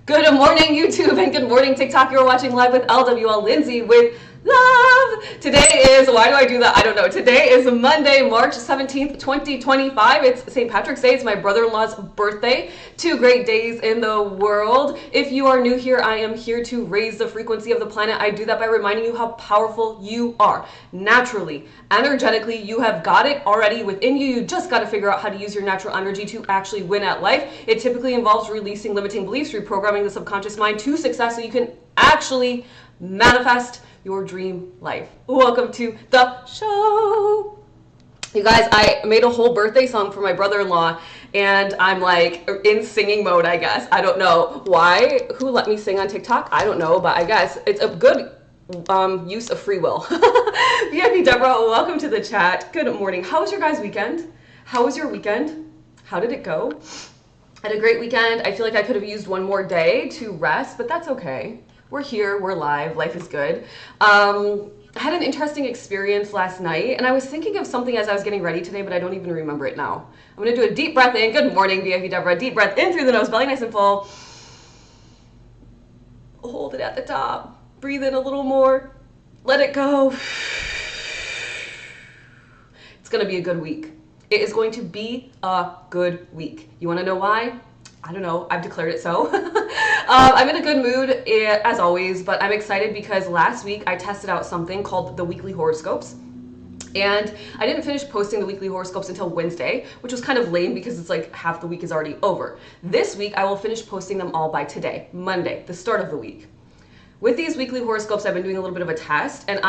Good morning, YouTube, and good morning, TikTok. You're watching live with LWL Lindsay with love. Today is, why do I do that? I don't know. Today is Monday, March 17th, 2025. It's St. Patrick's Day. It's my brother-in-law's birthday. 2 great days in the world. If you are new here, I am here to raise the frequency of the planet. I do that by reminding you how powerful you are. Naturally, energetically, you have got it already within you. You just got to figure out how to use your natural energy to actually win at life. It typically involves releasing limiting beliefs, reprogramming the subconscious mind to success so you can actually manifest your dream life. Welcome to the show. You guys, I made a whole birthday song for my brother-in-law, and I'm like in singing mode, I guess. I don't know why. Who let me sing on TikTok? I don't know, but I guess it's a good use of free will. VIP Deborah, welcome to the chat. Good morning. How was your guys' weekend? How was your weekend? How did it go? I had a great weekend. I feel like I could have used one more day to rest, but that's okay. We're here, we're live, life is good. I had an interesting experience last night, and I was thinking of something as I was getting ready today, but I don't even remember it now. I'm gonna do a deep breath in. Good morning, VIP Deborah. Deep breath in through the nose, belly nice and full. Hold it at the top. Breathe in a little more. Let it go. It's gonna be a good week. It is going to be a good week. You wanna know why? I don't know, I've declared it so. I'm in a good mood as always, but I'm excited because last week I tested out something called the weekly horoscopes. And I didn't finish posting the weekly horoscopes until Wednesday, which was kind of lame because it's like half the week is already over. This week I will finish posting them all by today, Monday, the start of the week. With these weekly horoscopes, I've been doing a little bit of a test, and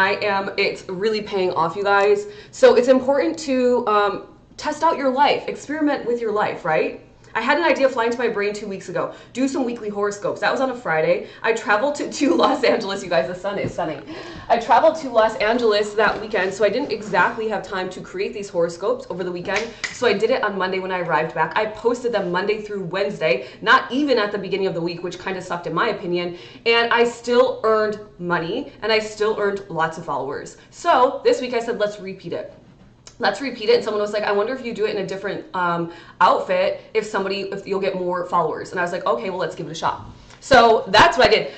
it's really paying off, you guys. So it's important to test out your life, experiment with your life, right? I had an idea flying to my brain 2 weeks ago. Do some weekly horoscopes. That was on a Friday. I traveled to Los Angeles. You guys, the sun is sunny. I traveled to Los Angeles that weekend, so I didn't exactly have time to create these horoscopes over the weekend. So I did it on Monday when I arrived back. I posted them Monday through Wednesday, not even at the beginning of the week, which kind of sucked in my opinion. And I still earned money, and I still earned lots of followers. So this week I said, let's repeat it. Let's repeat it. And someone was like, I wonder if you do it in a different outfit, if you'll get more followers. And I was like, okay, well, let's give it a shot. So that's what I did.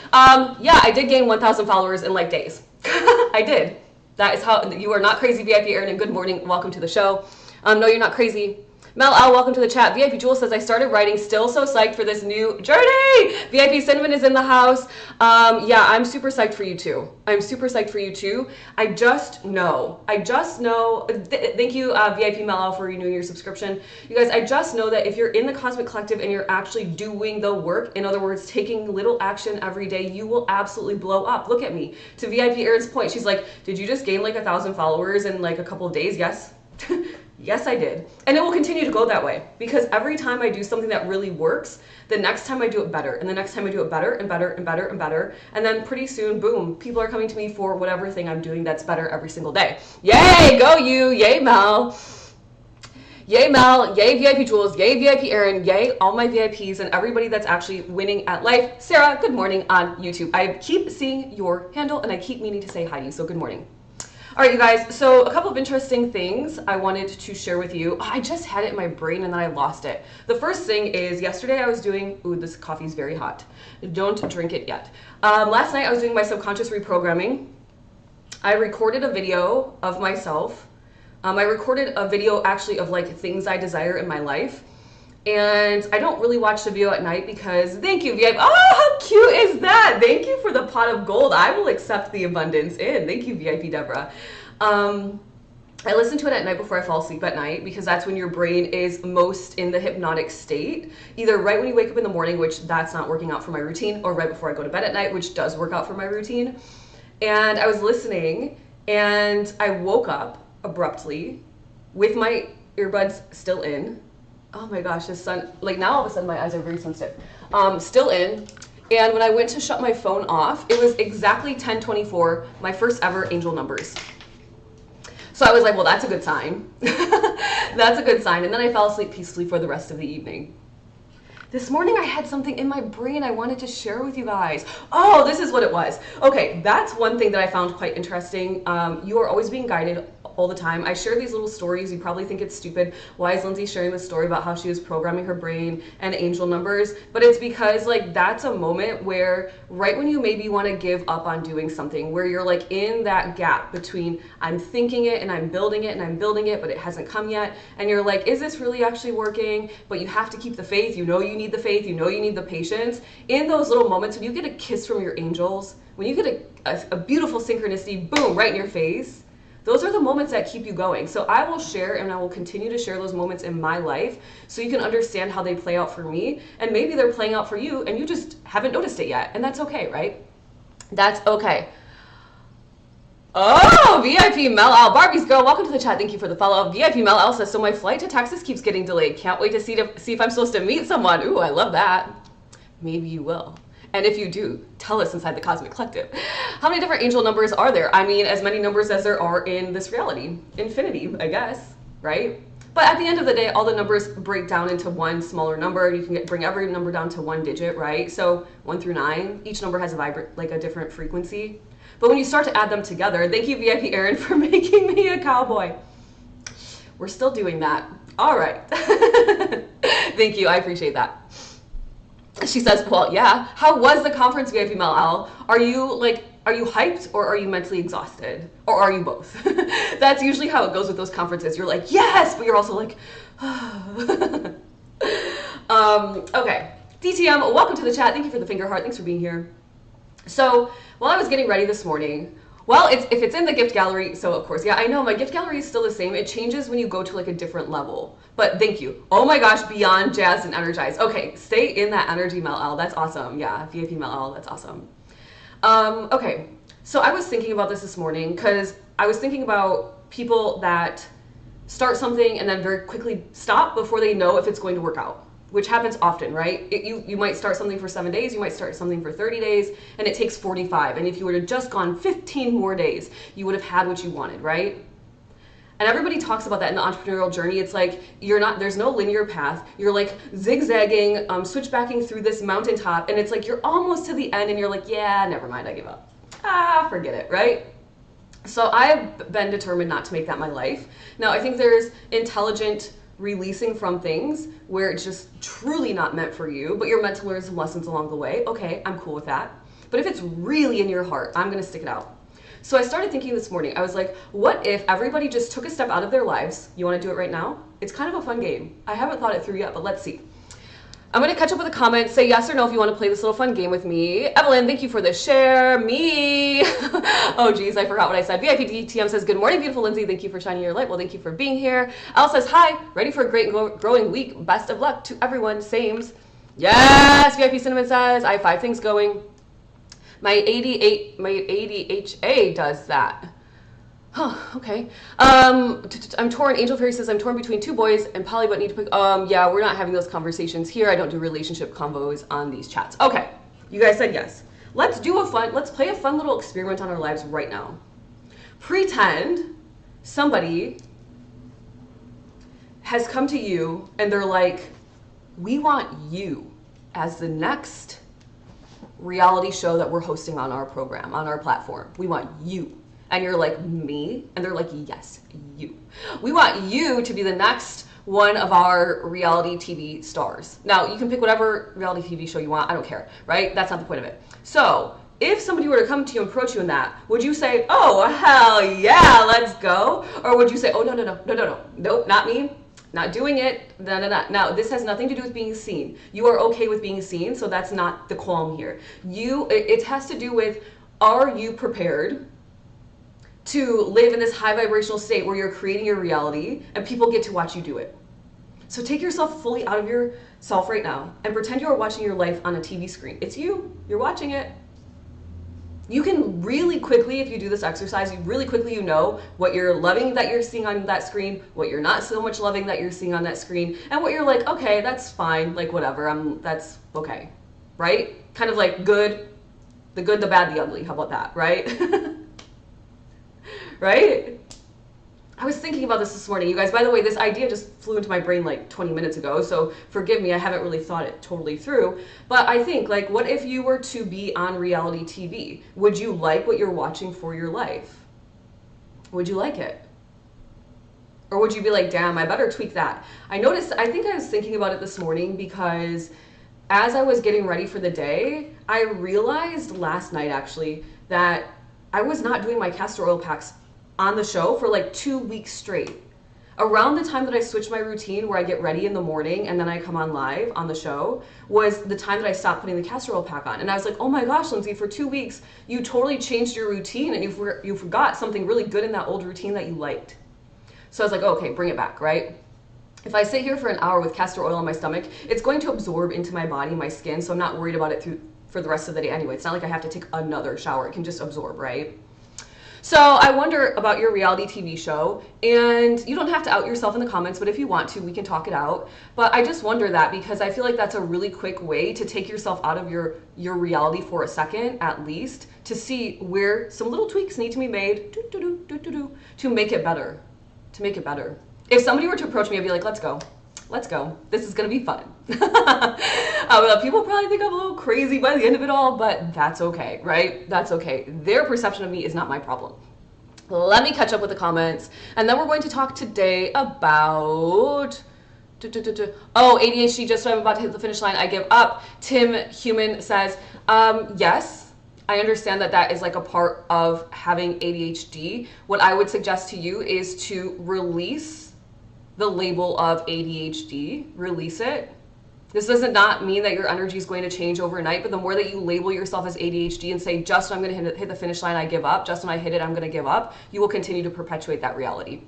Yeah, I did gain 1,000 followers in like days. I did. That is how, you are not crazy, VIP Erin, and good morning. Welcome to the show. No, you're not crazy. Mel Al, welcome to the chat. VIP Jewel says, I started writing, still so psyched for this new journey. VIP Cinnamon is in the house. Yeah, I'm super psyched for you too. I'm super psyched for you too. I just know, thank you VIP Mel Al for renewing your subscription. You guys, I just know that if you're in the Cosmic Collective and you're actually doing the work, in other words, taking little action every day, you will absolutely blow up. Look at me. To VIP Erin's point, she's like, did you just gain like 1,000 followers in like a couple of days? Yes. Yes, I did. And it will continue to go that way because every time I do something that really works, the next time I do it better, and the next time I do it better and better and better and better. And then pretty soon, boom, people are coming to me for whatever thing I'm doing that's better every single day. Yay, go you, yay Mel. Yay Mel, yay VIP Jules, yay VIP Erin, yay all my VIPs and everybody that's actually winning at life. Sarah, good morning on YouTube. I keep seeing your handle and I keep meaning to say hi to you, so good morning. All right, you guys, so a couple of interesting things I wanted to share with you. I just had it in my brain and then I lost it. The first thing is yesterday I was doing, ooh, this coffee is very hot. Don't drink it yet. Last night I was doing my subconscious reprogramming. I recorded a video of myself. I recorded a video actually of like things I desire in my life. And I don't really watch the video at night because, thank you, VIP. Oh, how cute is that? Thank you for the pot of gold. I will accept the abundance in. Thank you, VIP Deborah. I listen to it at night before I fall asleep at night because that's when your brain is most in the hypnotic state. Either right when you wake up in the morning, which that's not working out for my routine, or right before I go to bed at night, which does work out for my routine. And I was listening and I woke up abruptly with my earbuds still in. Oh my gosh, the sun, like now all of a sudden my eyes are very sensitive. Still in, and when I went to shut my phone off, it was exactly 10:24, my first ever angel numbers. So I was like, well, that's a good sign. That's a good sign. And then I fell asleep peacefully for the rest of the evening. This morning I had something in my brain I wanted to share with you guys. Oh, this is what it was. Okay, that's one thing that I found quite interesting. You are always being guided all the time. I share these little stories. You probably think it's stupid. Why is Lindsay sharing this story about how she was programming her brain and angel numbers? But it's because like that's a moment where right when you maybe want to give up on doing something, where you're like in that gap between I'm thinking it and I'm building it and I'm building it, but it hasn't come yet. And you're like, is this really actually working? But you have to keep the faith. You know you need the faith. You know you need the patience. In those little moments when you get a kiss from your angels, when you get a beautiful synchronicity, boom, right in your face, those are the moments that keep you going. So I will share and I will continue to share those moments in my life so you can understand how they play out for me. And maybe they're playing out for you and you just haven't noticed it yet. And that's okay, right? That's okay. Oh, VIP Mel L. Barbie's girl, welcome to the chat. Thank you for the follow. VIP Mel L says, so my flight to Texas keeps getting delayed. Can't wait to see if I'm supposed to meet someone. Ooh, I love that. Maybe you will. And if you do, tell us inside the Cosmic Collective. How many different angel numbers are there? I mean, as many numbers as there are in this reality. Infinity, I guess, right? But at the end of the day, all the numbers break down into one smaller number. You can bring every number down to one digit, right? So 1 through 9, each number has a different frequency. But when you start to add them together, thank you, VIP Aaron, for making me a cowboy. We're still doing that. All right. Thank you, I appreciate that. She says, well, yeah. How was the conference, VIP Mel L? Are you hyped or are you mentally exhausted? Or are you both? That's usually how it goes with those conferences. You're like, yes, but you're also like, okay. DTM, welcome to the chat. Thank you for the finger heart. Thanks for being here. So while I was getting ready this morning, well, if it's in the gift gallery, so of course, yeah, I know my gift gallery is still the same. It changes when you go to like a different level. But thank you. Oh my gosh, beyond jazzed and energized. Okay, stay in that energy, Mel L. That's awesome. Yeah, VIP Mel L. That's awesome. Okay, so I was thinking about this morning because I was thinking about people that start something and then very quickly stop before they know if it's going to work out, which happens often, right? You might start something for 7 days, you might start something for 30 days, and it takes 45. And if you would have just gone 15 more days, you would have had what you wanted, right? And everybody talks about that in the entrepreneurial journey. It's like there's no linear path. You're like zigzagging, switchbacking through this mountaintop, and it's like you're almost to the end, and you're like, yeah, never mind, I give up. Forget it, right? So I've been determined not to make that my life. Now, I think there's intelligent releasing from things where it's just truly not meant for you, but you're meant to learn some lessons along the way. Okay, I'm cool with that. But if it's really in your heart, I'm gonna stick it out. So I started thinking this morning, I was like, what if everybody just took a step out of their lives? You wanna do it right now? It's kind of a fun game. I haven't thought it through yet, but let's see. I'm gonna catch up with the comments, say yes or no if you wanna play this little fun game with me. Evelyn, thank you for the share. Me. Oh geez, I forgot what I said. VIP DTM says, good morning, beautiful Lindsay. Thank you for shining your light. Well, thank you for being here. Elle says, hi, ready for a great growing week. Best of luck to everyone, sames. Yes, VIP Cinnamon says, I have 5 things going. My ADHA does that. Huh, okay. I'm torn. Angel Fairy says, I'm torn between 2 boys and Polly, but need to pick. Yeah, we're not having those conversations here. I don't do relationship convos on these chats. Okay, you guys said yes. Let's play a fun little experiment on our lives right now. Pretend somebody has come to you and they're like, we want you as the next reality show that we're hosting on our program, on our platform. We want you. And you're like, me? And they're like, yes, you. We want you to be the next one of our reality TV stars. Now, you can pick whatever reality TV show you want. I don't care, right? That's not the point of it. So if somebody were to come to you and approach you in that, would you say, oh, hell yeah, let's go? Or would you say, oh, no, nope, not me. Not doing it, no. Now, this has nothing to do with being seen. You are okay with being seen, so that's not the qualm here. It has to do with, are you prepared to live in this high vibrational state where you're creating your reality and people get to watch you do it? So take yourself fully out of yourself right now and pretend you're watching your life on a TV screen. It's you, you're watching it. You can really quickly, if you do this exercise, you know what you're loving that you're seeing on that screen, what you're not so much loving that you're seeing on that screen, and what you're like, okay, that's fine, like whatever, that's okay, right? Kind of like good, the good, the bad, the ugly, how about that, right? Right? I was thinking about this morning, you guys. By the way, this idea just flew into my brain like 20 minutes ago, so forgive me, I haven't really thought it totally through. But I think, like, what if you were to be on reality TV? Would you like what you're watching for your life? Would you like it? Or would you be like, damn, I better tweak that? I think I was thinking about it this morning because as I was getting ready for the day, I realized last night actually that I was not doing my castor oil packs on the show for like 2 weeks straight. Around the time that I switched my routine where I get ready in the morning and then I come on live on the show was the time that I stopped putting the castor oil pack on. And I was like, oh my gosh, Lindsay, for 2 weeks, you totally changed your routine and you forgot something really good in that old routine that you liked. So I was like, oh, okay, bring it back, right? If I sit here for an hour with castor oil on my stomach, it's going to absorb into my body, my skin, so I'm not worried about it for the rest of the day anyway. It's not like I have to take another shower. It can just absorb, right? So I wonder about your reality TV show, and you don't have to out yourself in the comments, but if you want to, we can talk it out. But I just wonder that because I feel like that's a really quick way to take yourself out of your reality for a second, at least, to see where some little tweaks need to be made to make it better. If somebody were to approach me, I'd be like, let's go. This is gonna be fun. People probably think I'm a little crazy by the end of it all, but that's okay, right? That's okay. Their perception of me is not my problem. Let me catch up with the comments, and then we're going to talk today about ADHD. Just when I'm about to hit the finish line, I give up. Tim Human says, yes, I understand that is like a part of having ADHD. What I would suggest to you is to release the label of ADHD, release it. This does not mean that your energy is going to change overnight, but the more that you label yourself as ADHD and say, just when I'm going to hit the finish line, I give up. Just when I hit it, I'm going to give up. You will continue to perpetuate that reality.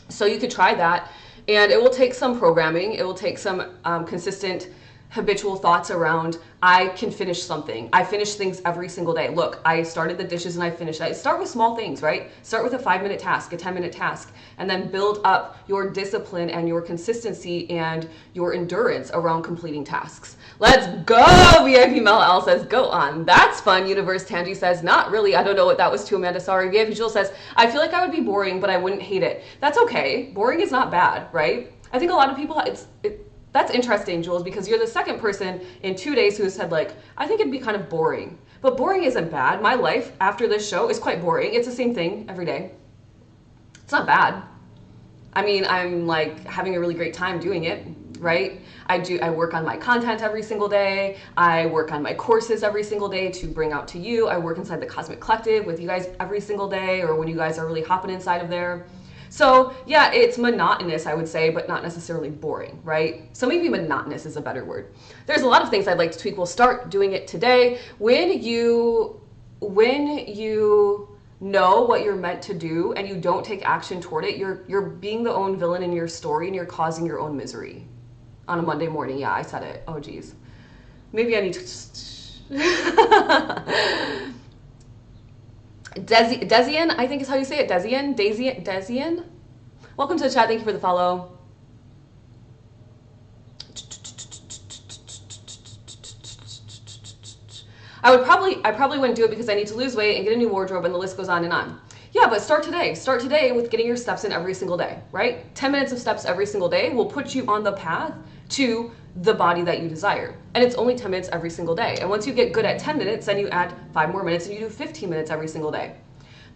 So you could try that, and it will take some programming. It will take some consistent habitual thoughts around, I can finish something. I finish things every single day. Look, I started the dishes and I finished that. Start with small things, right? Start with a 5-minute task, a 10-minute task, and then build up your discipline and your consistency and your endurance around completing tasks. Let's go! VIP Mel L says, go on. That's fun. Universe Tangi says, not really. I don't know what that was to Amanda. Sorry. VIP Jill says, I feel like I would be boring, but I wouldn't hate it. That's okay. Boring is not bad, right? I think a lot of people, that's interesting, Jules, because you're the second person in 2 days who said, like, I think it'd be kind of boring. But boring isn't bad. My life after this show is quite boring. It's the same thing every day. It's not bad. I mean, I'm like having a really great time doing it, right? I work on my content every single day. I work on my courses every single day to bring out to you. I work inside the Cosmic Collective with you guys every single day, or when you guys are really hopping inside of there. So yeah, it's monotonous, I would say, but not necessarily boring, right? So maybe monotonous is a better word. There's a lot of things I'd like to tweak. We'll start doing it today. When you know what you're meant to do and you don't take action toward it, you're being the own villain in your story and you're causing your own misery. On a Monday morning, yeah, I said it. Oh geez. Maybe I need to Desian, I think is how you say it. Desian. Welcome to the chat. Thank you for the follow. I probably wouldn't do it because I need to lose weight and get a new wardrobe, and the list goes on and on. Yeah, but start today. Start today with getting your steps in every single day, right? 10 minutes of steps every single day will put you on the path to the body that you desire. And it's only 10 minutes every single day. And once you get good at 10 minutes, then you add 5 more minutes and you do 15 minutes every single day.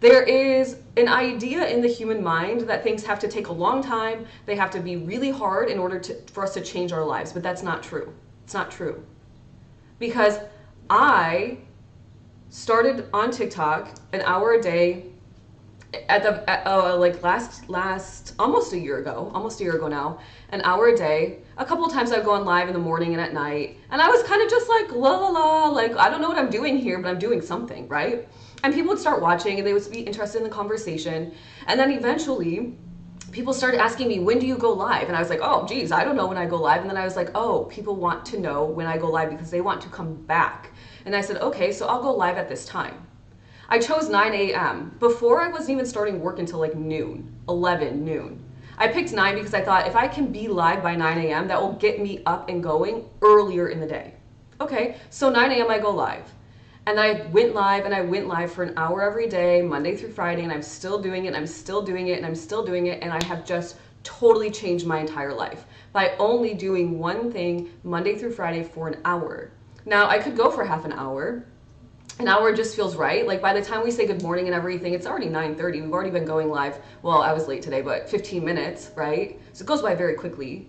There is an idea in the human mind that things have to take a long time. They have to be really hard in order for us to change our lives. But that's not true. It's not true. Because I started on TikTok an hour a day like last almost a year ago now, an hour a day. A couple of times I'd go on live in the morning and at night, and I was kind of just like like I don't know what I'm doing here, but I'm doing something, right? And people would start watching and they would be interested in the conversation, and then eventually people started asking me, when do you go live? And I was like, oh geez, I don't know when I go live. And then I was like, oh, people want to know when I go live because they want to come back. And I said, okay, so I'll go live at this time. I chose 9 a.m. Before I wasn't even starting work until like noon. I picked 9 because I thought if I can be live by 9 a.m., that will get me up and going earlier in the day. Okay, so 9 a.m. I go live. And I went live for an hour every day, Monday through Friday, and I'm still doing it, and I'm still doing it, and I'm still doing it, and I have just totally changed my entire life by only doing one thing Monday through Friday for an hour. Now, I could go for half an hour, an hour just feels right. Like by the time we say good morning and everything, it's already 9:30. We've already been going live. Well, I was late today, but 15 minutes, right? So it goes by very quickly.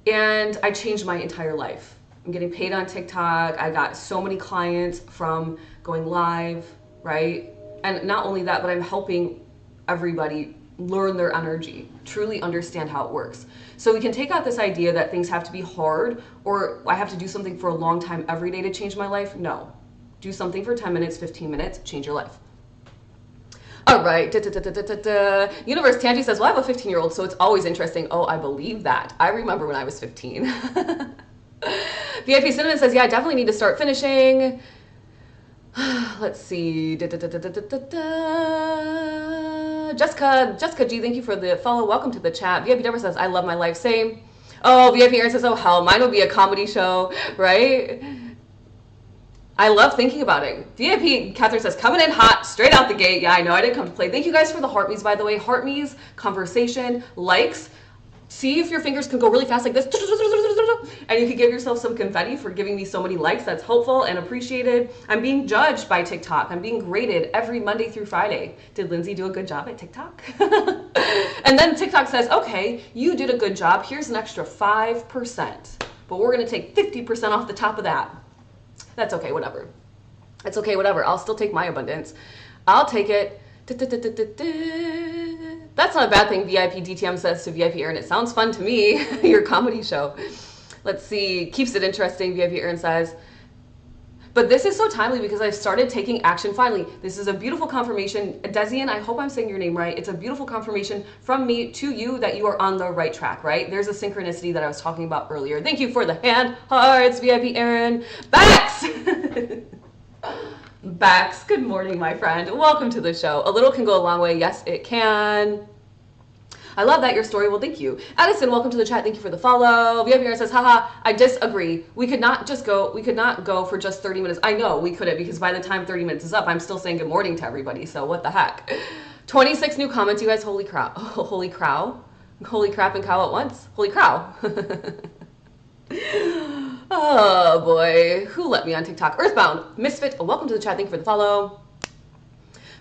And I changed my entire life. I'm getting paid on TikTok. I got so many clients from going live, right? And not only that, but I'm helping everybody learn their energy, truly understand how it works. So we can take out this idea that things have to be hard or I have to do something for a long time every day to change my life. No. Do something for 10 minutes, 15 minutes, change your life. All right. Universe Tanji says, well, I have a 15-year-old, so it's always interesting. Oh, I believe that. I remember when I was 15. VIP Cinnamon says, yeah, I definitely need to start finishing. Let's see. Jessica G, thank you for the follow. Welcome to the chat. VIP Deborah says, I love my life. Same. Oh, VIP Aaron says, oh, hell, mine will be a comedy show, right? I love thinking about it. VIP Catherine says, coming in hot, straight out the gate. Yeah, I know, I didn't come to play. Thank you guys for the heart me's, by the way. Heart me's, conversation, likes. See if your fingers can go really fast like this. And you can give yourself some confetti for giving me so many likes. That's helpful and appreciated. I'm being judged by TikTok. I'm being graded every Monday through Friday. Did Lindsay do a good job at TikTok? And then TikTok says, okay, you did a good job. Here's an extra 5%. But we're going to take 50% off the top of that. That's okay, whatever. It's okay, whatever. I'll still take my abundance. I'll take it. That's not a bad thing, VIP DTM says to VIP Aaron. It sounds fun to me, your comedy show. Let's see, keeps it interesting, VIP Aaron says. But this is so timely because I've started taking action finally. This is a beautiful confirmation. Desian, I hope I'm saying your name right. It's a beautiful confirmation from me to you that you are on the right track, right? There's a synchronicity that I was talking about earlier. Thank you for the hand hearts, VIP Aaron. Bax! Bax, good morning, my friend. Welcome to the show. A little can go a long way. Yes, it can. I love that, your story. Well, thank you. Addison, welcome to the chat. Thank you for the follow. VIP Aaron says, haha, I disagree. We could not go for just 30 minutes. I know we couldn't because by the time 30 minutes is up, I'm still saying good morning to everybody. So what the heck? 26 new comments, you guys. Holy crap. Holy crow. Holy crap and cow at once. Holy crow. Oh boy, who let me on TikTok? Earthbound, Misfit, welcome to the chat. Thank you for the follow.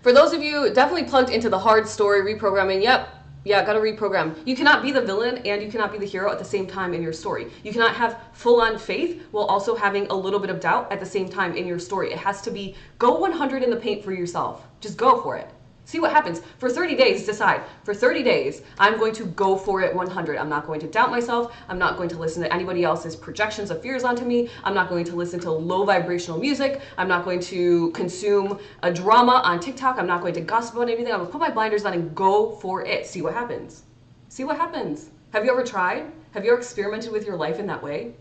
For those of you definitely plugged into the hard story reprogramming, yep, yeah, gotta reprogram. You cannot be the villain and you cannot be the hero at the same time in your story. You cannot have full-on faith while also having a little bit of doubt at the same time in your story. It has to be go 100 in the paint for yourself. Just go for it. See what happens. For 30 days, decide. For 30 days, I'm going to go for it 100. I'm not going to doubt myself. I'm not going to listen to anybody else's projections of fears onto me. I'm not going to listen to low vibrational music. I'm not going to consume a drama on TikTok. I'm not going to gossip about anything. I'm going to put my blinders on and go for it. See what happens. See what happens. Have you ever tried? Have you ever experimented with your life in that way?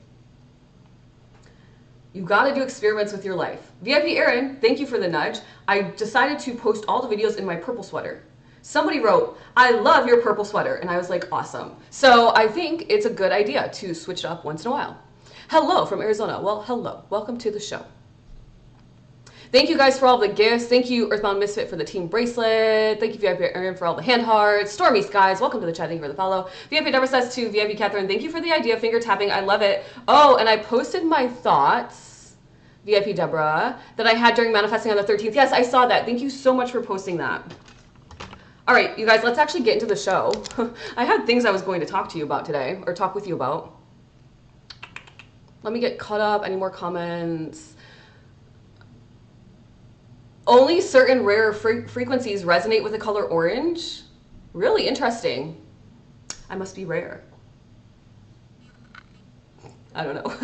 You've got to do experiments with your life. VIP Aaron, thank you for the nudge. I decided to post all the videos in my purple sweater. Somebody wrote, I love your purple sweater. And I was like, awesome. So I think it's a good idea to switch it up once in a while. Hello from Arizona. Well, hello. Welcome to the show. Thank you guys for all the gifts. Thank you, Earthbound Misfit, for the team bracelet. Thank you, VIP Aaron, for all the hand hearts. Stormy Skies, welcome to the chat. Thank you for the follow. VIP Deborah says to VIP Catherine, thank you for the idea of finger tapping. I love it. Oh, and I posted my thoughts, VIP Deborah, that I had during manifesting on the 13th. Yes, I saw that. Thank you so much for posting that. All right, you guys, let's actually get into the show. I had things I was going to talk to you about today, or talk with you about. Let me get caught up. Any more comments? Only certain rare frequencies resonate with the color orange. Really interesting. I must be rare. I don't know.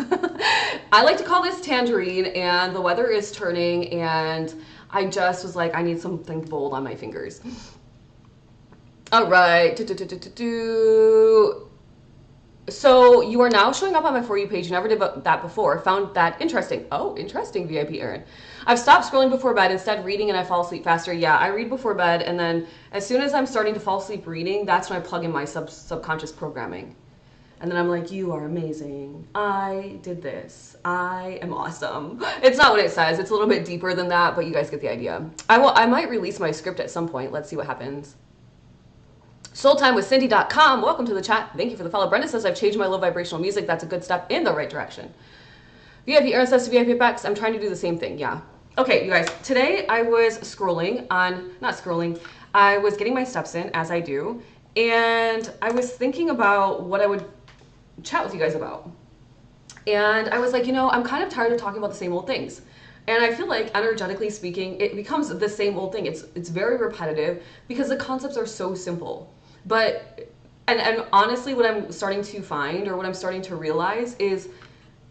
I like to call this tangerine, and the weather is turning, and I just was like, I need something bold on my fingers. All right. So you are now showing up on my For You page. You never did that before. Found that interesting. Oh, interesting, VIP Aaron. I've stopped scrolling before bed, instead reading, and I fall asleep faster. Yeah, I read before bed, and then as soon as I'm starting to fall asleep reading, that's when I plug in my subconscious programming. And then I'm like, you are amazing. I did this. I am awesome. It's not what it says. It's a little bit deeper than that, but you guys get the idea. I might release my script at some point. Let's see what happens. SoulTimeWithCindy.com. Welcome to the chat. Thank you for the follow. Brenda says, I've changed my low vibrational music. That's a good step in the right direction. VIP access to VIP packs. I'm trying to do the same thing. Yeah. Okay, you guys. Today I was scrolling on, not scrolling, I was getting my steps in, as I do, and I was thinking about what I would chat with you guys about. And I was like, you know, I'm kind of tired of talking about the same old things. And I feel like, energetically speaking, it becomes the same old thing. It's very repetitive because the concepts are so simple. But and honestly, what I'm starting to find, or what I'm starting to realize, is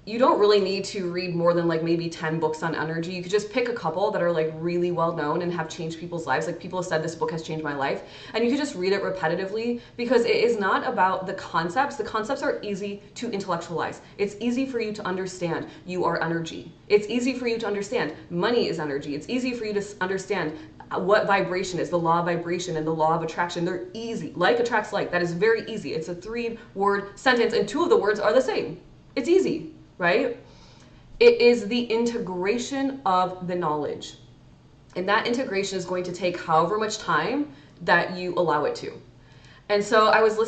you don't really need to read more than like maybe 10 books on energy. You could just pick a couple that are like really well known and have changed people's lives. Like, people have said this book has changed my life, and you could just read it repetitively, because it is not about the concepts. The concepts are easy to intellectualize. It's easy for you to understand you are energy. It's easy for you to understand money is energy. It's easy for you to understand what vibration is, the law of vibration and the law of attraction. They're easy. Like attracts like. That is very easy. It's a 3-word sentence, and 2 of the words are the same. It's easy. Right? It is the integration of the knowledge. And that integration is going to take however much time that you allow it to. And so I was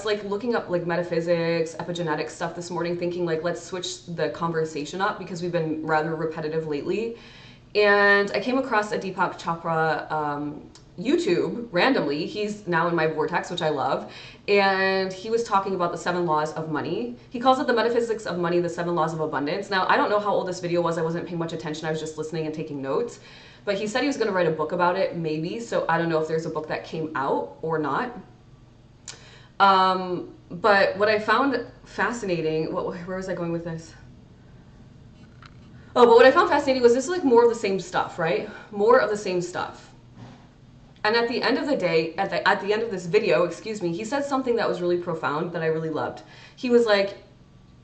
like looking up like metaphysics, epigenetics stuff this morning, thinking like, let's switch the conversation up because we've been rather repetitive lately. And I came across a Deepak Chopra YouTube randomly. He's now in my vortex, which I love. And he was talking about the 7 laws of money. He calls it the metaphysics of money, the 7 laws of abundance. Now, I don't know how old this video was. I wasn't paying much attention. I was just listening and taking notes. But he said he was going to write a book about it, maybe. So I don't know if there's a book that came out or not. But what I found fascinating, where was I going with this? Oh, but what I found fascinating was this is like more of the same stuff, right? More of the same stuff. And at the end of the day, at the end of this video, excuse me, he said something that was really profound that I really loved. He was like,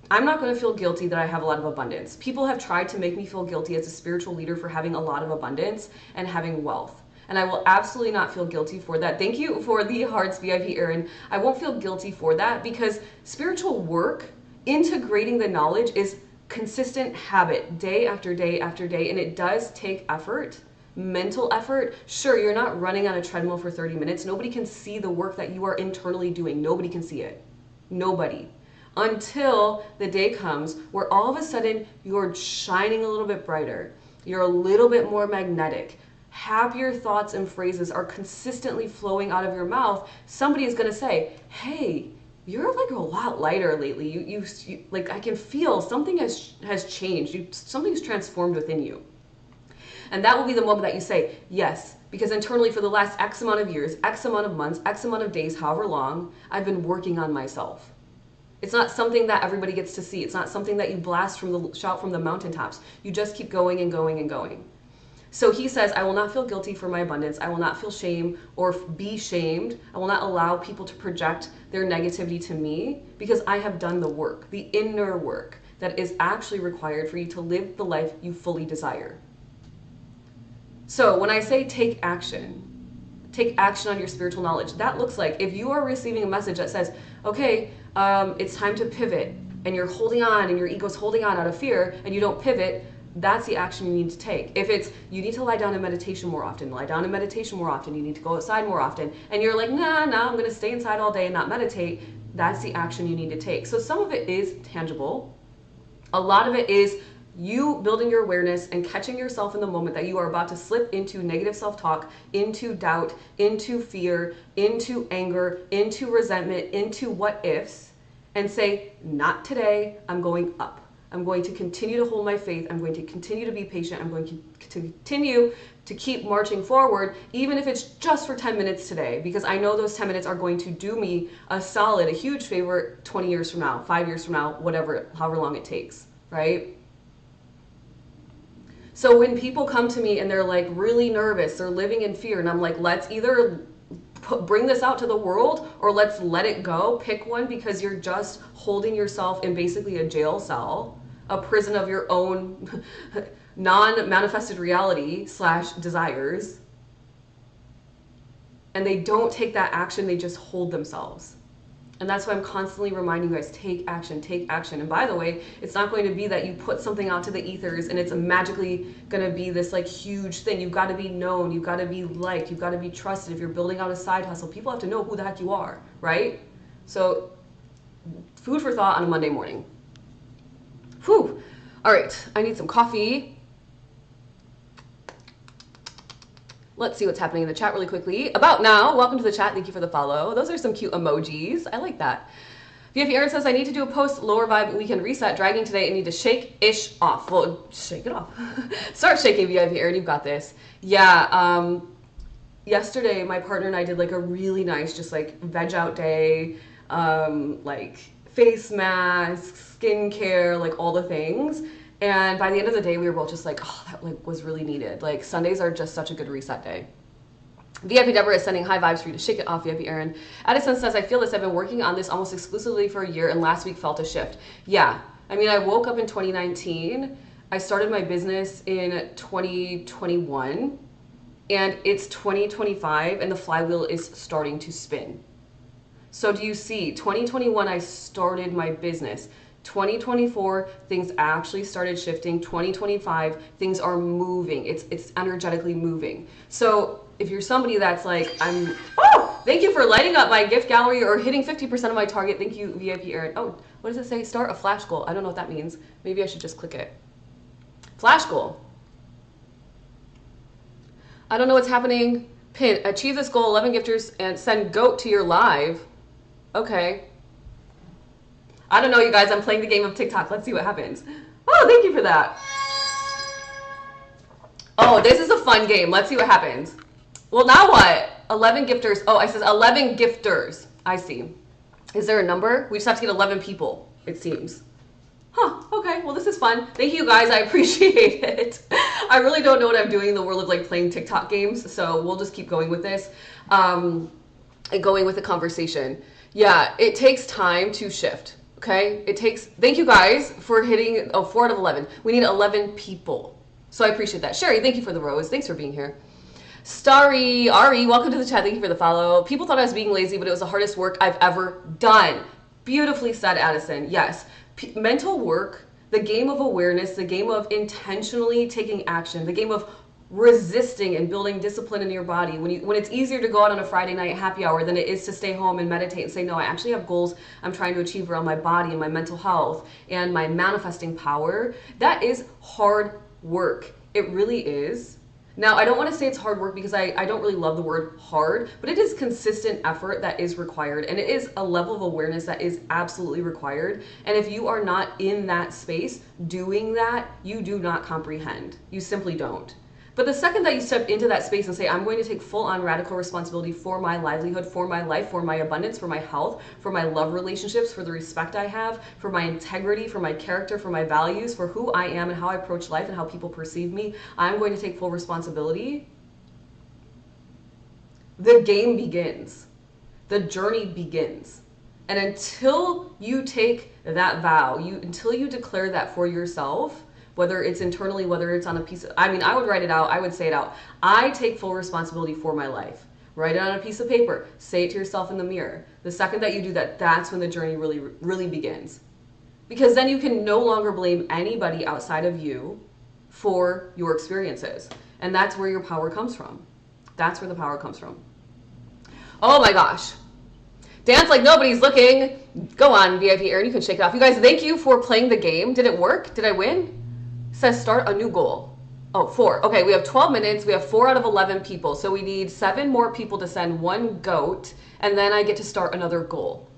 I'm not going to feel guilty that I have a lot of abundance. People have tried to make me feel guilty as a spiritual leader for having a lot of abundance and having wealth. And I will absolutely not feel guilty for that. Thank you for the hearts, VIP Erin. I won't feel guilty for that, because spiritual work, integrating the knowledge, is consistent habit, day after day after day, and it does take effort, mental effort. Sure, you're not running on a treadmill for 30 minutes. Nobody can see the work that you are internally doing. Nobody can see it. Nobody. Until the day comes where all of a sudden you're shining a little bit brighter. You're a little bit more magnetic. Happier thoughts and phrases are consistently flowing out of your mouth. Somebody is going to say, hey, you're like a lot lighter lately. You like, I can feel something has changed. Something's transformed within you. And that will be the moment that you say, yes, because internally for the last X amount of years, X amount of months, X amount of days, however long, I've been working on myself. It's not something that everybody gets to see. It's not something that you shout from the mountaintops. You just keep going and going and going. So he says, I will not feel guilty for my abundance. I will not feel shame or be shamed. I will not allow people to project their negativity to me, because I have done the work, the inner work that is actually required for you to live the life you fully desire. So when I say take action on your spiritual knowledge, that looks like if you are receiving a message that says, okay, it's time to pivot, and you're holding on and your ego's holding on out of fear and you don't pivot, that's the action you need to take. If it's, you need to lie down in meditation more often, you need to go outside more often, and you're like, nah, I'm going to stay inside all day and not meditate, that's the action you need to take. So some of it is tangible. A lot of it is you building your awareness and catching yourself in the moment that you are about to slip into negative self-talk, into doubt, into fear, into anger, into resentment, into what ifs, and say, not today, I'm going up. I'm going to continue to hold my faith. I'm going to continue to be patient. I'm going to continue to keep marching forward, even if it's just for 10 minutes today, because I know those 10 minutes are going to do me a solid, a huge favor 20 years from now, 5 years from now, whatever, however long it takes, right? So when people come to me and they're like really nervous, they're living in fear, and I'm like, let's either bring this out to the world or let's let it go. Pick one, because you're just holding yourself in basically a jail cell, a prison of your own non-manifested reality / desires. And they don't take that action, they just hold themselves. And that's why I'm constantly reminding you guys, take action, take action. And by the way, it's not going to be that you put something out to the ethers and it's magically going to be this like huge thing. You've got to be known, you've got to be liked, you've got to be trusted. If you're building out a side hustle, people have to know who the heck you are, right? So food for thought on a Monday morning. Whew. All right, I need some coffee. Let's see what's happening in the chat really quickly. About now, welcome to the chat. Thank you for the follow. Those are some cute emojis. I like that. VFP Aaron says, I need to do a post lower vibe weekend reset dragging today and need to shake-ish off. Well, shake it off. Start shaking, VFP Aaron. You've got this. Yeah, yesterday my partner and I did like a really nice just like veg out day, like face masks, skincare, like all the things. And by the end of the day, we were both just like, oh, that like was really needed. Like Sundays are just such a good reset day. VIP Deborah is sending high vibes for you to shake it off, VIP Aaron. Addison says, I feel this. I've been working on this almost exclusively for a year and last week felt a shift. Yeah, I mean, I woke up in 2019. I started my business in 2021 and it's 2025 and the flywheel is starting to spin. So do you see, 2021, I started my business. 2024, things actually started shifting. 2025, things are moving. It's energetically moving. So if you're somebody that's like, thank you for lighting up my gift gallery or hitting 50% of my target. Thank you, VIP Aaron. Oh, what does it say? Start a flash goal. I don't know what that means. Maybe I should just click it. Flash goal. I don't know what's happening. Pin, achieve this goal, 11 gifters, and send GOAT to your live. Okay. I don't know, you guys. I'm playing the game of TikTok. Let's see what happens. Oh, thank you for that. Oh, this is a fun game. Let's see what happens. Well, now what? 11 gifters. Oh, it says 11 gifters. I see. Is there a number? We just have to get 11 people, it seems. Huh, okay. Well, this is fun. Thank you, guys. I appreciate it. I really don't know what I'm doing in the world of like playing TikTok games, so we'll just keep going with this and going with the conversation. Yeah, it takes time to shift. Okay, it takes, thank you guys for hitting, 4 out of 11. We need 11 people. So I appreciate that. Sherry, thank you for the rose. Thanks for being here. Starry, Ari, welcome to the chat. Thank you for the follow. People thought I was being lazy, but it was the hardest work I've ever done. Beautifully said, Addison. Yes, mental work, the game of awareness, the game of intentionally taking action, the game of resisting and building discipline in your body. When it's easier to go out on a Friday night happy hour than it is to stay home and meditate and say, no, I actually have goals I'm trying to achieve around my body and my mental health and my manifesting power. That is hard work. It really is. Now, I don't want to say it's hard work because I don't really love the word hard, but it is consistent effort that is required. And it is a level of awareness that is absolutely required. And if you are not in that space doing that, you do not comprehend. You simply don't. But the second that you step into that space and say, I'm going to take full-on radical responsibility for my livelihood, for my life, for my abundance, for my health, for my love relationships, for the respect I have, for my integrity, for my character, for my values, for who I am and how I approach life and how people perceive me, I'm going to take full responsibility. The game begins. The journey begins. And until you take that vow, until you declare that for yourself, whether it's internally, whether it's on a piece of, I mean, I would write it out. I would say it out. I take full responsibility for my life. Write it on a piece of paper. Say it to yourself in the mirror. The second that you do that, that's when the journey really, really begins. Because then you can no longer blame anybody outside of you for your experiences. And that's where your power comes from. That's where the power comes from. Oh my gosh. Dance like nobody's looking. Go on, VIP Aaron, you can shake it off. You guys, thank you for playing the game. Did it work? Did I win? Says start a new goal. Oh, 4. Okay, we have 12 minutes. We have 4 out of 11 people. So we need 7 more people to send 1 GOAT, and then I get to start another goal.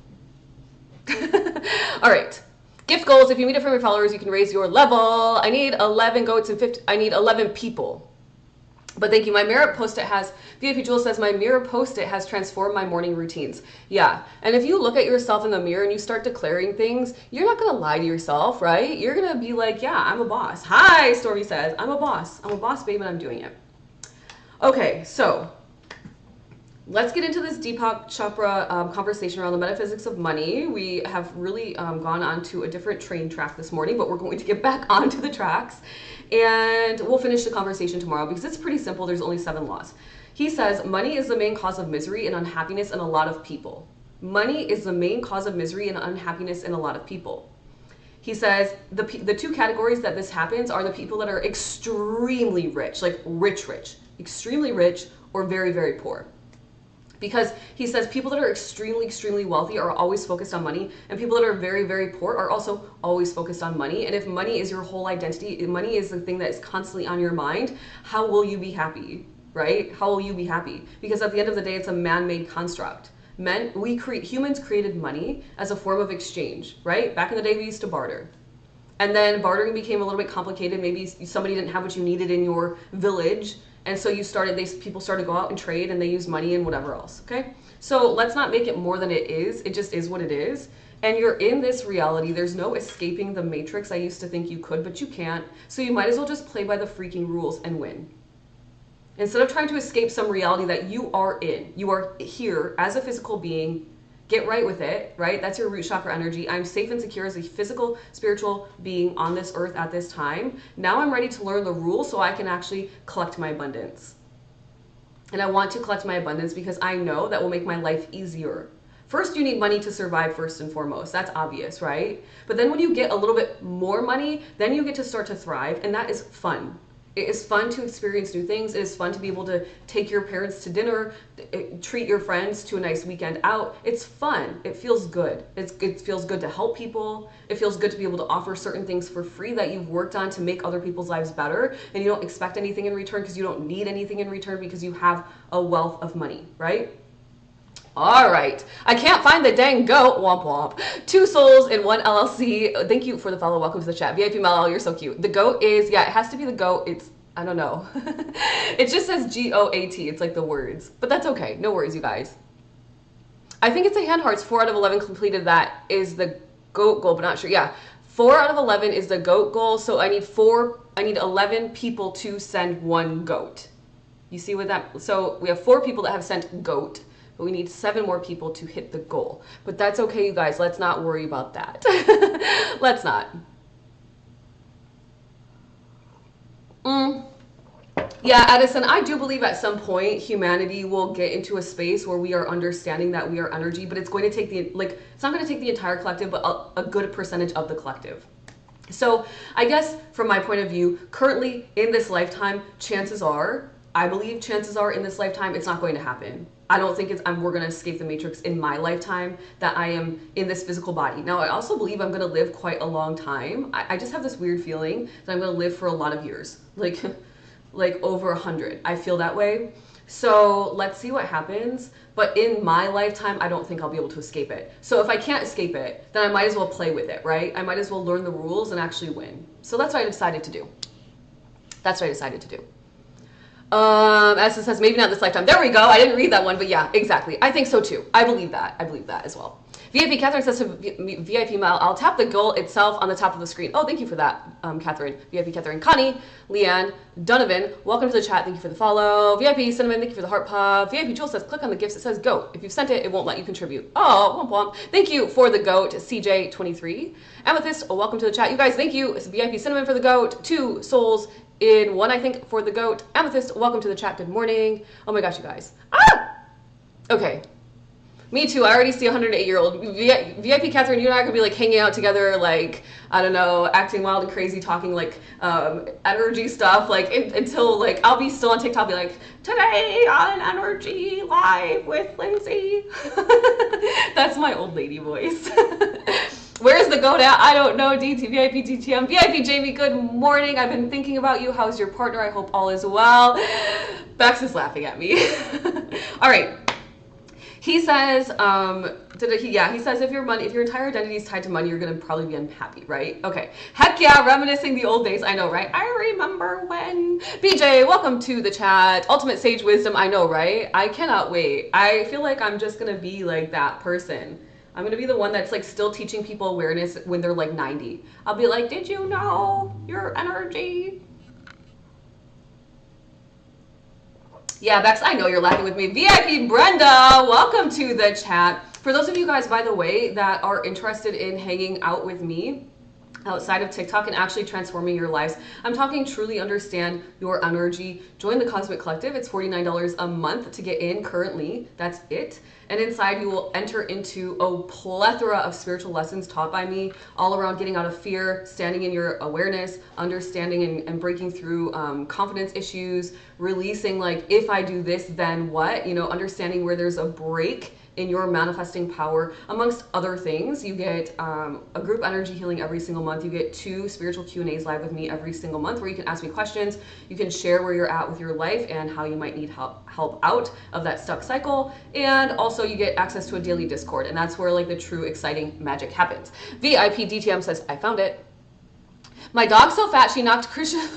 All right. Gift goals. If you meet it from your followers, you can raise your level. I need 11 GOATs and 50. I need 11 people. But thank you. My mirror post-it has, VIP Jewel says, my mirror post-it has transformed my morning routines. Yeah. And if you look at yourself in the mirror and you start declaring things, you're not going to lie to yourself, right? You're going to be like, yeah, I'm a boss. Hi, Stormy says, I'm a boss. I'm a boss, babe, and I'm doing it. Okay, so let's get into this Deepak Chopra conversation around the metaphysics of money. We have really gone on to a different train track this morning, but we're going to get back onto the tracks. And we'll finish the conversation tomorrow because it's pretty simple. There's only 7 laws. He says, money is the main cause of misery and unhappiness in a lot of people. Money is the main cause of misery and unhappiness in a lot of people. He says, the 2 categories that this happens are the people that are extremely rich, like rich, extremely rich, or very, very poor. because he says people that are extremely wealthy are always focused on money, and people that are very poor are also always focused on money. And if money is your whole identity, if money is the thing that is constantly on your mind, how will you be happy, right? How will you be happy? Because at the end of the day, it's a man-made construct. Humans created money as a form of exchange, right? Back in the day, we used to barter. And then bartering became a little bit complicated. Maybe somebody didn't have what you needed in your village, and so people started to go out and trade, and they used money and whatever else, okay? So let's not make it more than it is. It just is what it is. And you're in this reality. There's no escaping the matrix. I used to think you could, but you can't. So you might as well just play by the freaking rules and win. Instead of trying to escape some reality that you are in, you are here as a physical being. Get right with it, right? That's your root chakra energy. I'm safe and secure as a physical, spiritual being on this earth at this time. Now I'm ready to learn the rules so I can actually collect my abundance. And I want to collect my abundance because I know that will make my life easier. First, you need money to survive first and foremost. That's obvious, right? But then when you get a little bit more money, then you get to start to thrive, and that is fun. It is fun to experience new things. It is fun to be able to take your parents to dinner, treat your friends to a nice weekend out. It's fun. It feels good. It feels good to help people. It feels good to be able to offer certain things for free that you've worked on to make other people's lives better, and you don't expect anything in return because you don't need anything in return because you have a wealth of money, right? All right. I can't find the dang goat. Womp womp. 2 souls in 1 LLC. Thank you for the follow. Welcome to the chat. VIP Mel, you're so cute. The goat is, yeah, it has to be the goat. It's, I don't know. It just says GOAT. It's like the words, but that's okay. No worries, you guys. I think it's a hand hearts. 4 out of 11 completed. That is the goat goal, but not sure. Yeah. 4 out of 11 is the goat goal. So I need 11 people to send 1 goat. You see what that, so we have 4 people that have sent goat. But we need 7 more people to hit the goal. But that's okay, you guys. Let's not worry about that. Let's not. Yeah, Addison, I do believe at some point humanity will get into a space where we are understanding that we are energy, but it's going to take it's not going to take the entire collective, but a good percentage of the collective. So I guess from my point of view, currently in this lifetime, I believe chances are in this lifetime, it's not going to happen. I don't think we're going to escape the matrix in my lifetime, that I am in this physical body. Now, I also believe I'm going to live quite a long time. I just have this weird feeling that I'm going to live for a lot of years, like over 100. I feel that way. So let's see what happens. But in my lifetime, I don't think I'll be able to escape it. So if I can't escape it, then I might as well play with it, right? I might as well learn the rules and actually win. So that's what I decided to do. As it says, maybe not this lifetime. There we go. I didn't read that one, but yeah, exactly. I think so too. I believe that as well. VIP Catherine says to VIP Mile, I'll tap the goal itself on the top of the screen. Oh, thank you for that, Catherine. VIP Catherine, Connie, Leanne, Donovan, welcome to the chat. Thank you for the follow. VIP Cinnamon, thank you for the heart pop. VIP Jewel says, click on the gifts. It says goat. If you've sent it, it won't let you contribute. Oh, womp womp. Thank you for the goat, CJ23. Amethyst, welcome to the chat. You guys, thank you. It's VIP Cinnamon for the goat. 2 souls in 1, I think, for the goat. Amethyst, welcome to the chat. Good morning. Oh my gosh, you guys. Ah! Okay. Me too. I already see 108-year-old. VIP Catherine, you and I are going to be like hanging out together, like, I don't know, acting wild and crazy, talking like energy stuff, like until like I'll be still on TikTok, be like, today on Energy Live with Lindsay. That's my old lady voice. Where's the goat at? I don't know. DT, VIP, DTM, VIP, Jamie, good morning. I've been thinking about you. How's your partner? I hope all is well. Bex is laughing at me. All right. He says, he says if your entire identity is tied to money, you're gonna probably be unhappy, right? Okay. Heck yeah, reminiscing the old days. I know, right? I remember when. BJ, welcome to the chat. Ultimate Sage Wisdom. I know, right? I cannot wait. I feel like I'm just gonna be like that person. I'm gonna be the one that's like still teaching people awareness when they're like 90. I'll be like, did you know your energy? Yeah, Bex, I know you're laughing with me. VIP Brenda, welcome to the chat. For those of you guys, by the way, that are interested in hanging out with me, outside of TikTok and actually transforming your lives. I'm talking truly understand your energy. Join the Cosmic Collective. It's $49 a month to get in currently. That's it. And inside you will enter into a plethora of spiritual lessons taught by me all around getting out of fear, standing in your awareness, understanding and breaking through confidence issues, releasing like, if I do this, then what? You know, understanding where there's a break in your manifesting power, amongst other things. You get a group energy healing every single month. You get 2 spiritual Q&As live with me every single month where you can ask me questions. You can share where you're at with your life and how you might need help out of that stuck cycle. And also you get access to a daily Discord, and that's where like the true exciting magic happens. VIP DTM says, I found it. My dog's so fat she knocked Christian.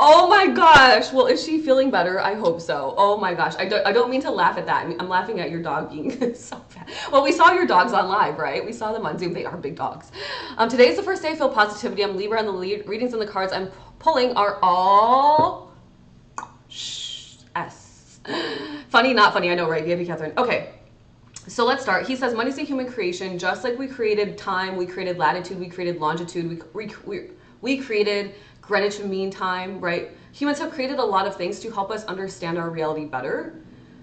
Oh my gosh. Well, is she feeling better? I hope so. Oh my gosh. I don't mean to laugh at that. I'm laughing at your dog being so fat. Well, we saw your dogs on live, right? We saw them on Zoom. They are big dogs. Today is the first day I feel positivity. I'm Libra, and the readings and the cards I'm pulling are all S. Funny, not funny. I know, right? VIP Catherine. Okay. So let's start. He says, money's a human creation. Just like we created time, we created latitude, we created longitude, we created Greenwich Mean Time, right? Humans have created a lot of things to help us understand our reality better,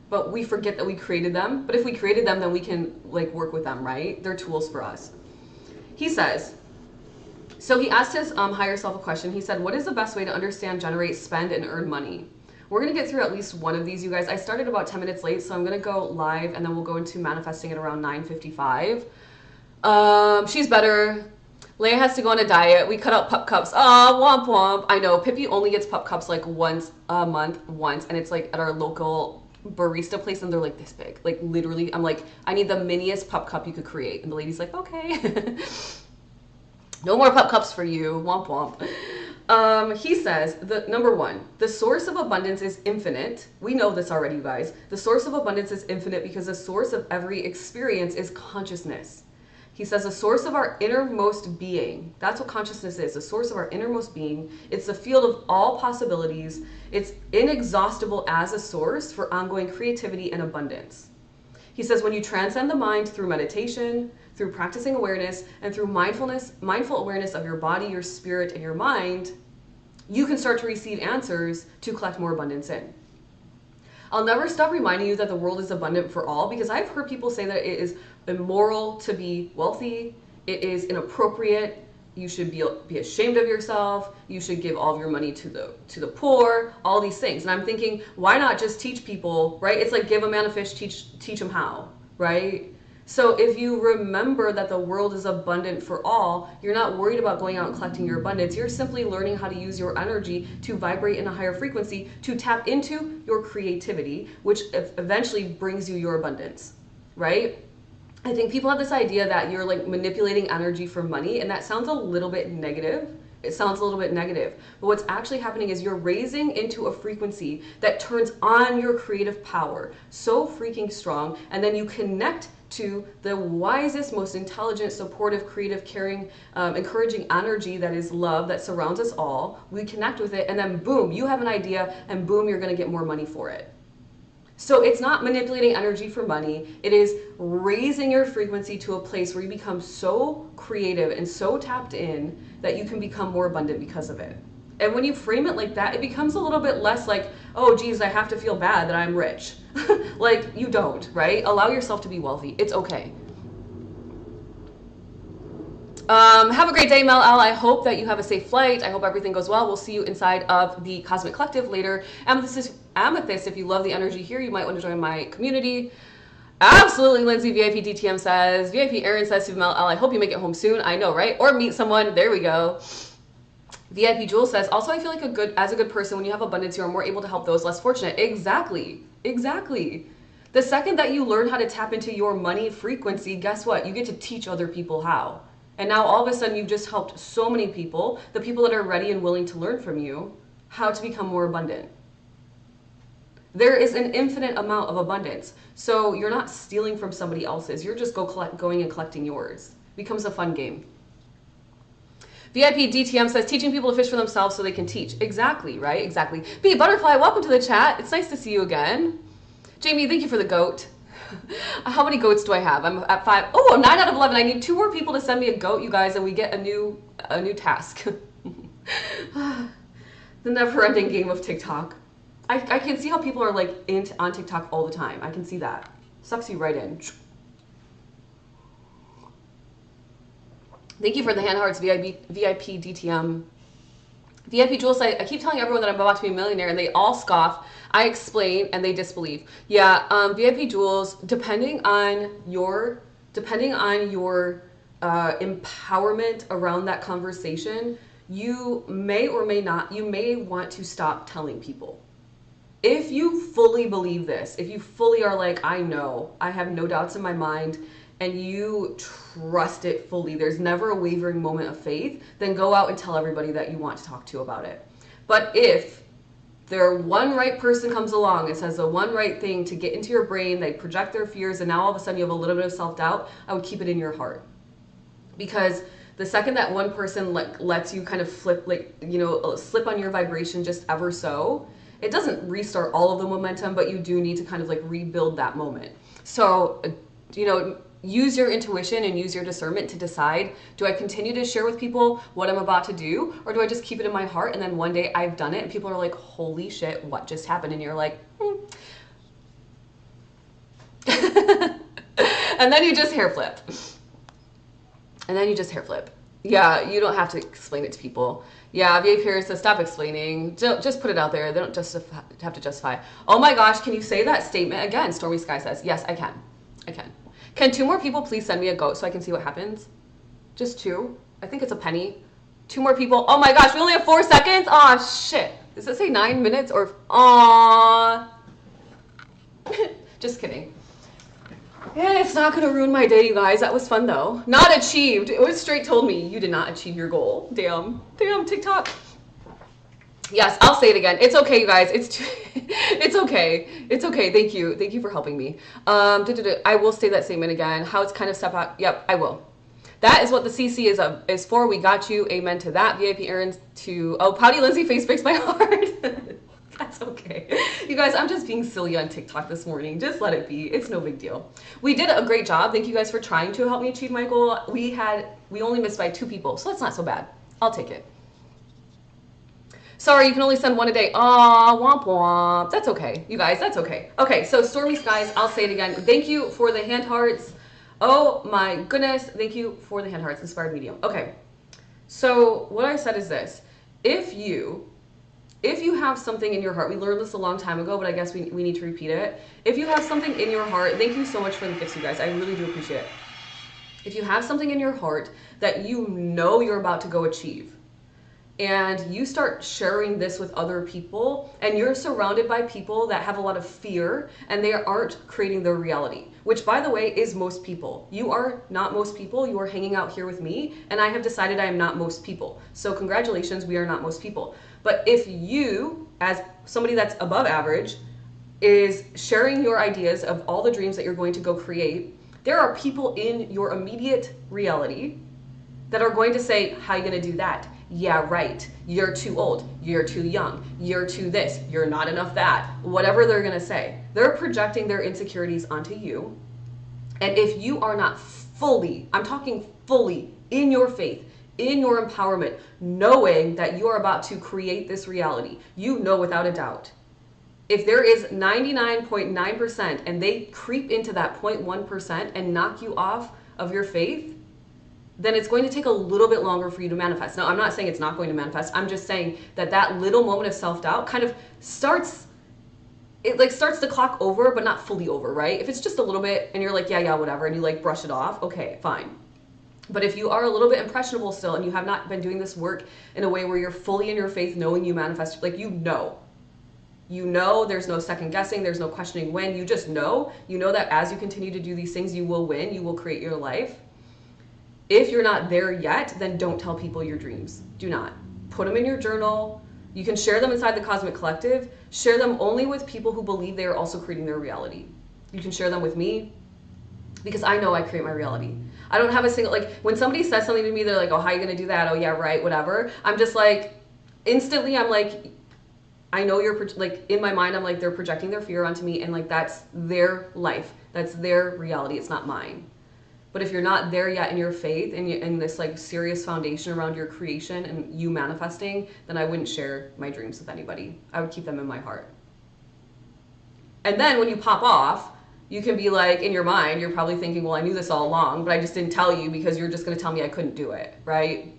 but we forget that we created them. But if we created them, then we can like work with them, right? They're tools for us. He says, so he asked his higher self a question. He said, what is the best way to understand, generate, spend, and earn money? We're going to get through at least one of these, you guys. I started about 10 minutes late, so I'm going to go live, and then we'll go into manifesting at around 9:55. She's better. Leia has to go on a diet. We cut out pup cups. Oh, womp womp. I know. Pippi only gets pup cups like once a month, and it's like at our local barista place, and they're like this big. Like literally, I'm like, I need the miniest pup cup you could create. And the lady's like, okay. No more pup cups for you. Womp womp. He says, number 1, the source of abundance is infinite. We know this already, you guys. The source of abundance is infinite because the source of every experience is consciousness. He says the source of our innermost being, that's what consciousness is, the source of our innermost being. It's the field of all possibilities. It's inexhaustible as a source for ongoing creativity and abundance. He says when you transcend the mind through meditation, through practicing awareness, and through mindful awareness of your body, your spirit, and your mind, you can start to receive answers to collect more abundance in. I'll never stop reminding you that the world is abundant for all, because I've heard people say that it is immoral to be wealthy, it is inappropriate, you should be ashamed of yourself, you should give all of your money to the poor, all these things. And I'm thinking, why not just teach people, right? It's like give a man a fish, teach him how, right? So if you remember that the world is abundant for all, you're not worried about going out and collecting your abundance. You're simply learning how to use your energy to vibrate in a higher frequency, to tap into your creativity, which eventually brings you your abundance, right? I think people have this idea that you're like manipulating energy for money, and that sounds a little bit negative. It sounds a little bit negative, but what's actually happening is you're raising into a frequency that turns on your creative power so freaking strong, and then you connect to the wisest, most intelligent, supportive, creative, caring, encouraging energy that is love, that surrounds us all. We connect with it, and then boom, you have an idea, and boom, you're gonna get more money for it. So it's not manipulating energy for money. It is raising your frequency to a place where you become so creative and so tapped in that you can become more abundant because of it. And when you frame it like that, it becomes a little bit less like, oh geez, I have to feel bad that I'm rich. Like you don't, right? Allow yourself to be wealthy. It's okay. Have a great day, Mel L. I hope that you have a safe flight. I hope everything goes well. We'll see you inside of the Cosmic Collective later. Amethyst, if you love the energy here, you might want to join my community. Absolutely, Lindsay. VIP DTM says. VIP Aaron says to Mel L. I hope you make it home soon. I know, right? Or meet someone. There we go. VIP Jewel says, also, I feel like as a good person, when you have abundance, you are more able to help those less fortunate. Exactly. Exactly. The second that you learn how to tap into your money frequency, guess what? You get to teach other people how. And now all of a sudden you've just helped so many people, the people that are ready and willing to learn from you, how to become more abundant. There is an infinite amount of abundance. So you're not stealing from somebody else's. You're just going and collecting yours. Becomes a fun game. VIP DTM says, teaching people to fish for themselves so they can teach. Exactly, right? Exactly. B Butterfly, welcome to the chat. It's nice to see you again. Jamie, thank you for the goat. How many goats do I have? I'm at 5. Oh, 9 out of 11. I need 2 more people to send me a goat, you guys, and we get a new task. The never-ending game of TikTok. I can see how people are like on TikTok all the time. I can see that. Sucks you right in. Thank you for the hand hearts, VIP DTM. VIP Jules, I keep telling everyone that I'm about to be a millionaire and they all scoff. I explain and they disbelieve. Yeah, VIP Jules, depending on your empowerment around that conversation, you may or may not, you may want to stop telling people. If you fully believe this, if you fully are like, I know, I have no doubts in my mind, and you trust it fully, there's never a wavering moment of faith, then go out and tell everybody that you want to talk to about it. But if there one right person comes along and says the one right thing to get into your brain, they project their fears, and now all of a sudden you have a little bit of self-doubt, I would keep it in your heart. Because the second that one person lets you kind of flip, slip on your vibration just ever so, it doesn't restart all of the momentum, but you do need to kind of like rebuild that moment. So, use your intuition and use your discernment to decide, do I continue to share with people what I'm about to do, or do I just keep it in my heart and then one day I've done it and people are like, holy shit, what just happened? And you're like, and then you just hair flip. Yeah, you don't have to explain it to people. Yeah, VA Pierre says, stop explaining. Just put it out there. They don't just have to justify. Oh my gosh, can you say that statement again? Stormy Sky says, yes, I can. Can 2 more people please send me a goat so I can see what happens? Just 2? I think it's a penny. 2 more people. Oh my gosh, we only have 4 seconds? Aw, shit. Does it say 9 minutes or... Aww. Just kidding. Yeah, it's not going to ruin my day, you guys. That was fun, though. Not achieved. It was straight told me you did not achieve your goal. Damn, TikTok. Yes, I'll say it again. It's okay, you guys. It's okay. Thank you for helping me. I will say that statement again. How it's kind of step out. Yep, I will. That is what the CC is for. We got you. Amen to that. VIP errands to... Oh, Pouty Lindsay face breaks my heart. That's okay. You guys, I'm just being silly on TikTok this morning. Just let it be. It's no big deal. We did a great job. Thank you guys for trying to help me achieve my goal. We only missed by 2 people, so that's not so bad. I'll take it. Sorry, you can only send 1 a day. Aw, womp womp. That's okay, you guys. That's okay. Okay, so Stormy Skies, I'll say it again. Thank you for the hand hearts. Oh my goodness. Thank you for the hand hearts. Inspired medium. Okay, so what I said is this. If you have something in your heart, we learned this a long time ago, but I guess we need to repeat it. If you have something in your heart, thank you so much for the gifts, you guys. I really do appreciate it. If you have something in your heart that you know you're about to go achieve, and you start sharing this with other people, and you're surrounded by people that have a lot of fear, and they aren't creating their reality, which, by the way, is most people. You are not most people. You are hanging out here with me, and I have decided I am not most people. So congratulations, we are not most people. But if you, as somebody that's above average, is sharing your ideas of all the dreams that you're going to go create, there are people in your immediate reality that are going to say, how are you going to do that? Yeah, right. You're too old. You're too young. You're too this. You're not enough that. Whatever they're going to say. They're projecting their insecurities onto you. And if you are not fully, I'm talking fully, in your faith, in your empowerment, knowing that you are about to create this reality, you know without a doubt. If there is 99.9% and they creep into that 0.1% and knock you off of your faith, then it's going to take a little bit longer for you to manifest. Now, I'm not saying it's not going to manifest. I'm just saying that that little moment of self-doubt kind of starts the clock over, but not fully over, right? If it's just a little bit and you're like, yeah, whatever, and you like brush it off, okay, fine. But if you are a little bit impressionable still and you have not been doing this work in a way where you're fully in your faith, knowing you manifest, like you know, there's no second guessing, there's no questioning when, you just know that as you continue to do these things, you will win, you will create your life. If you're not there yet, then don't tell people your dreams. Do not. Put them in your journal. You can share them inside the Cosmic Collective. Share them only with people who believe they are also creating their reality. You can share them with me because I know I create my reality. I don't have a single, like when somebody says something to me, they're like, oh, how are you going to do that? Oh yeah, right, whatever. I'm just like, instantly I'm like, I know you're like, in my mind, I'm like, they're projecting their fear onto me, and like, that's their life, that's their reality, it's not mine. But if you're not there yet in your faith and in this like serious foundation around your creation and you manifesting, then I wouldn't share my dreams with anybody. I would keep them in my heart. And then when you pop off, you can be like, in your mind, you're probably thinking, well, I knew this all along, but I just didn't tell you because you're just going to tell me I couldn't do it, right?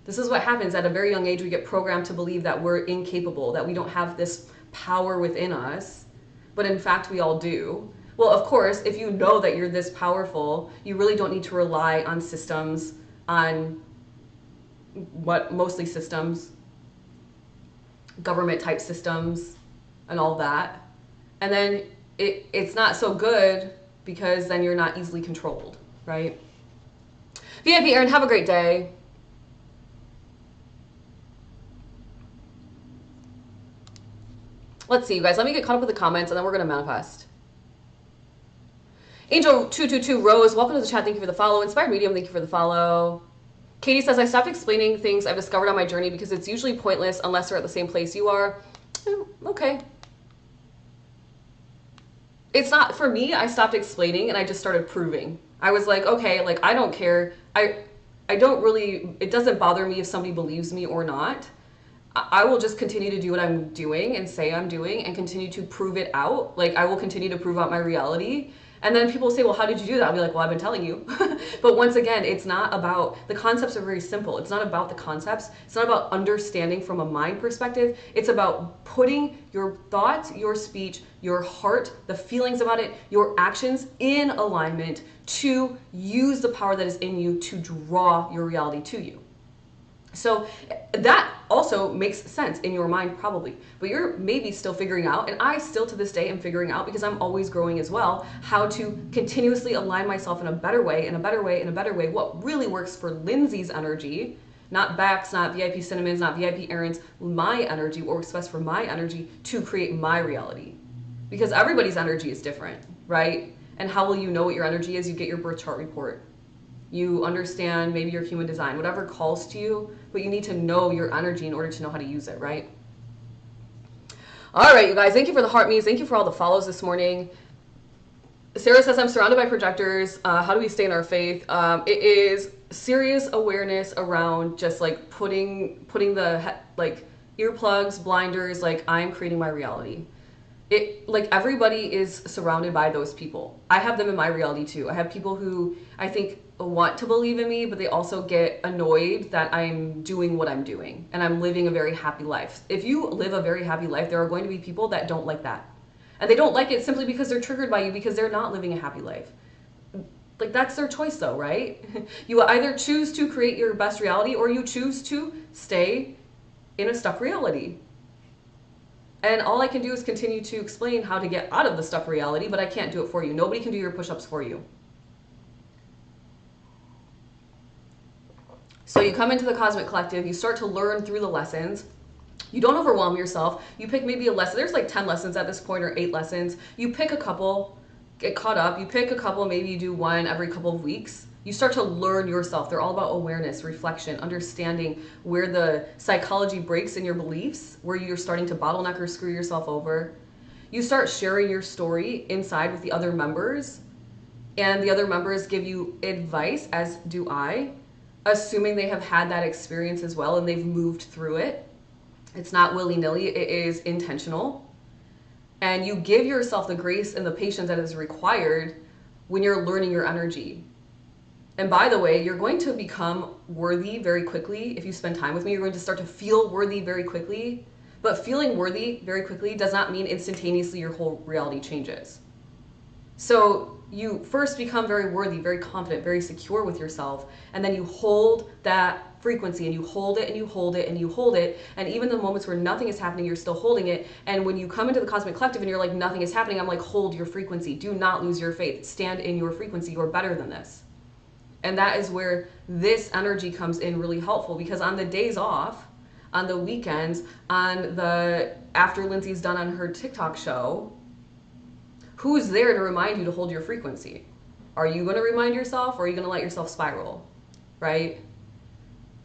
This is what happens at a very young age. We get programmed to believe that we're incapable, that we don't have this power within us, but in fact, we all do. Well, of course, if you know that you're this powerful, you really don't need to rely on systems, on mostly systems, government type systems and all that. And then it's not so good because then you're not easily controlled, right? VIP Aaron, have a great day. Let's see, you guys. Let me get caught up with the comments and then we're going to manifest. Angel222 Rose, welcome to the chat. Thank you for the follow. Inspired Medium, thank you for the follow. Katie says, I stopped explaining things I've discovered on my journey because it's usually pointless unless they're at the same place you are. Okay. It's not, for me, I stopped explaining and I just started proving. I was like, okay, like, I don't care. I don't really, it doesn't bother me if somebody believes me or not. I will just continue to do what I'm doing and say I'm doing and continue to prove it out. Like, I will continue to prove out my reality. And then people say, well, how did you do that? I'll be like, well, I've been telling you. But once again, it's not about, the concepts are very simple. It's not about the concepts. It's not about understanding from a mind perspective. It's about putting your thoughts, your speech, your heart, the feelings about it, your actions in alignment to use the power that is in you to draw your reality to you. So that also makes sense in your mind probably, but you're maybe still figuring out, and I still to this day am figuring out, because I'm always growing as well, how to continuously align myself in a better way, in a better way, in a better way, what really works for Lindsay's energy, not Bex, not VIP Cinnamons, not VIP Aaron's, my energy, what works best for my energy to create my reality. Because everybody's energy is different, right? And how will you know what your energy is? You get your birth chart report. You understand maybe your human design, whatever calls to you, but you need to know your energy in order to know how to use it, right? All right, you guys, thank you for the heart me's. Thank you for all the follows this morning. Sarah says, I'm surrounded by projectors. How do we stay in our faith? It is serious awareness around just like putting the like earplugs, blinders, like I'm creating my reality. Like everybody is surrounded by those people. I have them in my reality too. I have people who I think want to believe in me, but they also get annoyed that I'm doing what I'm doing and I'm living a very happy life. If you live a very happy life, there are going to be people that don't like that. And they don't like it simply because they're triggered by you because they're not living a happy life. Like that's their choice though, right? You either choose to create your best reality or you choose to stay in a stuck reality. And all I can do is continue to explain how to get out of the stuck reality, but I can't do it for you. Nobody can do your push-ups for you. So you come into the Cosmic Collective, you start to learn through the lessons. You don't overwhelm yourself. You pick maybe a lesson. There's like 10 lessons at this point or 8 lessons. You pick a couple, get caught up. You pick a couple, maybe you do one every couple of weeks. You start to learn yourself. They're all about awareness, reflection, understanding where the psychology breaks in your beliefs, where you're starting to bottleneck or screw yourself over. You start sharing your story inside with the other members, and the other members give you advice, as do I, assuming they have had that experience as well and they've moved through it. It's not willy-nilly, it is intentional. And you give yourself the grace and the patience that is required when you're learning your energy. And by the way, you're going to become worthy very quickly. If you spend time with me, you're going to start to feel worthy very quickly. But feeling worthy very quickly does not mean instantaneously your whole reality changes. So you first become very worthy, very confident, very secure with yourself. And then you hold that frequency and you hold it and you hold it and you hold it. And even the moments where nothing is happening, you're still holding it. And when you come into the Cosmic Collective and you're like, nothing is happening, I'm like, hold your frequency. Do not lose your faith. Stand in your frequency. You're better than this. And that is where this energy comes in really helpful, because on the days off, on the weekends, after Lindsay's done on her TikTok show, who's there to remind you to hold your frequency? Are you going to remind yourself, or are you going to let yourself spiral, right?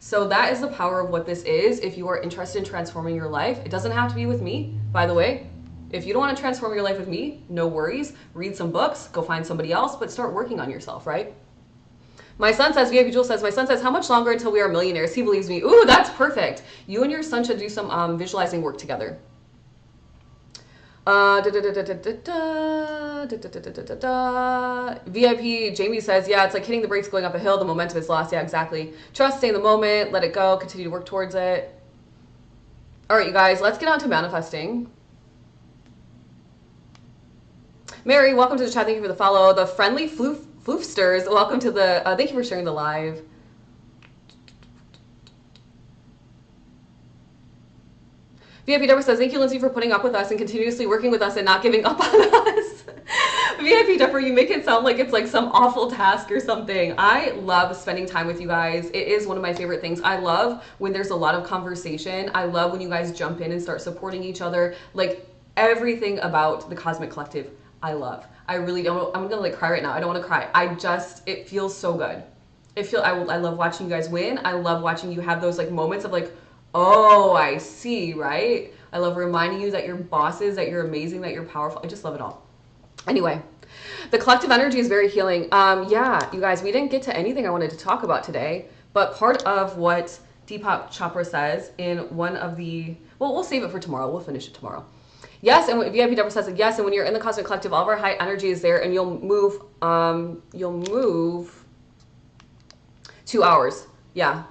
So that is the power of what this is. If you are interested in transforming your life, it doesn't have to be with me, by the way. If you don't want to transform your life with me, no worries. Read some books, go find somebody else, but start working on yourself, right? My son says, VIP Jewel says, my son says, how much longer until we are millionaires? He believes me. Ooh, that's perfect. You and your son should do some visualizing work together. VIP Jamie says, yeah, it's like hitting the brakes going up a hill. The momentum is lost. Yeah, exactly. Trust, stay in the moment, let it go, continue to work towards it. All right, you guys, let's get on to manifesting. Mary, welcome to the chat. Thank you for the follow. The friendly floofsters, welcome to the, thank you for sharing the live. VIP Deborah says, thank you, Lindsay, for putting up with us and continuously working with us and not giving up on us. VIP Deborah, you make it sound like it's like some awful task or something. I love spending time with you guys. It is one of my favorite things. I love when there's a lot of conversation. I love when you guys jump in and start supporting each other. Like everything about the Cosmic Collective, I love. I really don't, I'm gonna like cry right now. I don't wanna cry. It feels so good. I love watching you guys win. I love watching you have those like moments of like, oh, I see, right? I love reminding you that you're bosses, that you're amazing, that you're powerful. I just love it all. Anyway, the collective energy is very healing. Yeah, you guys, we didn't get to anything I wanted to talk about today, but part of what Deepak Chopra says in one of the, well, we'll save it for tomorrow. We'll finish it tomorrow. Yes, and VIP Deborah says, yes, and when you're in the Cosmic Collective, all of our high energy is there, and you'll move 2 hours. Yeah.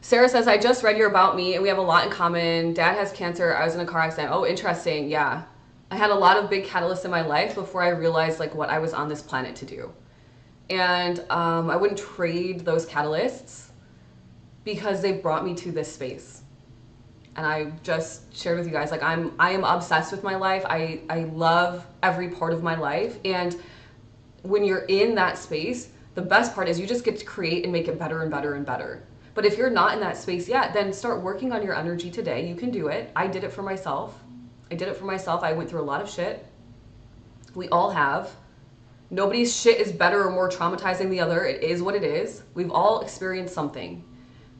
Sarah says, I just read your About Me, and we have a lot in common. Dad has cancer. I was in a car accident. Oh, interesting. Yeah. I had a lot of big catalysts in my life before I realized like what I was on this planet to do. And I wouldn't trade those catalysts because they brought me to this space. And I just shared with you guys, like I am obsessed with my life. I love every part of my life. And when you're in that space, the best part is you just get to create and make it better and better and better. But if you're not in that space yet, then start working on your energy today. You can do it. I did it for myself. I went through a lot of shit. We all have. Nobody's shit is better or more traumatizing than the other. It is what it is. We've all experienced something.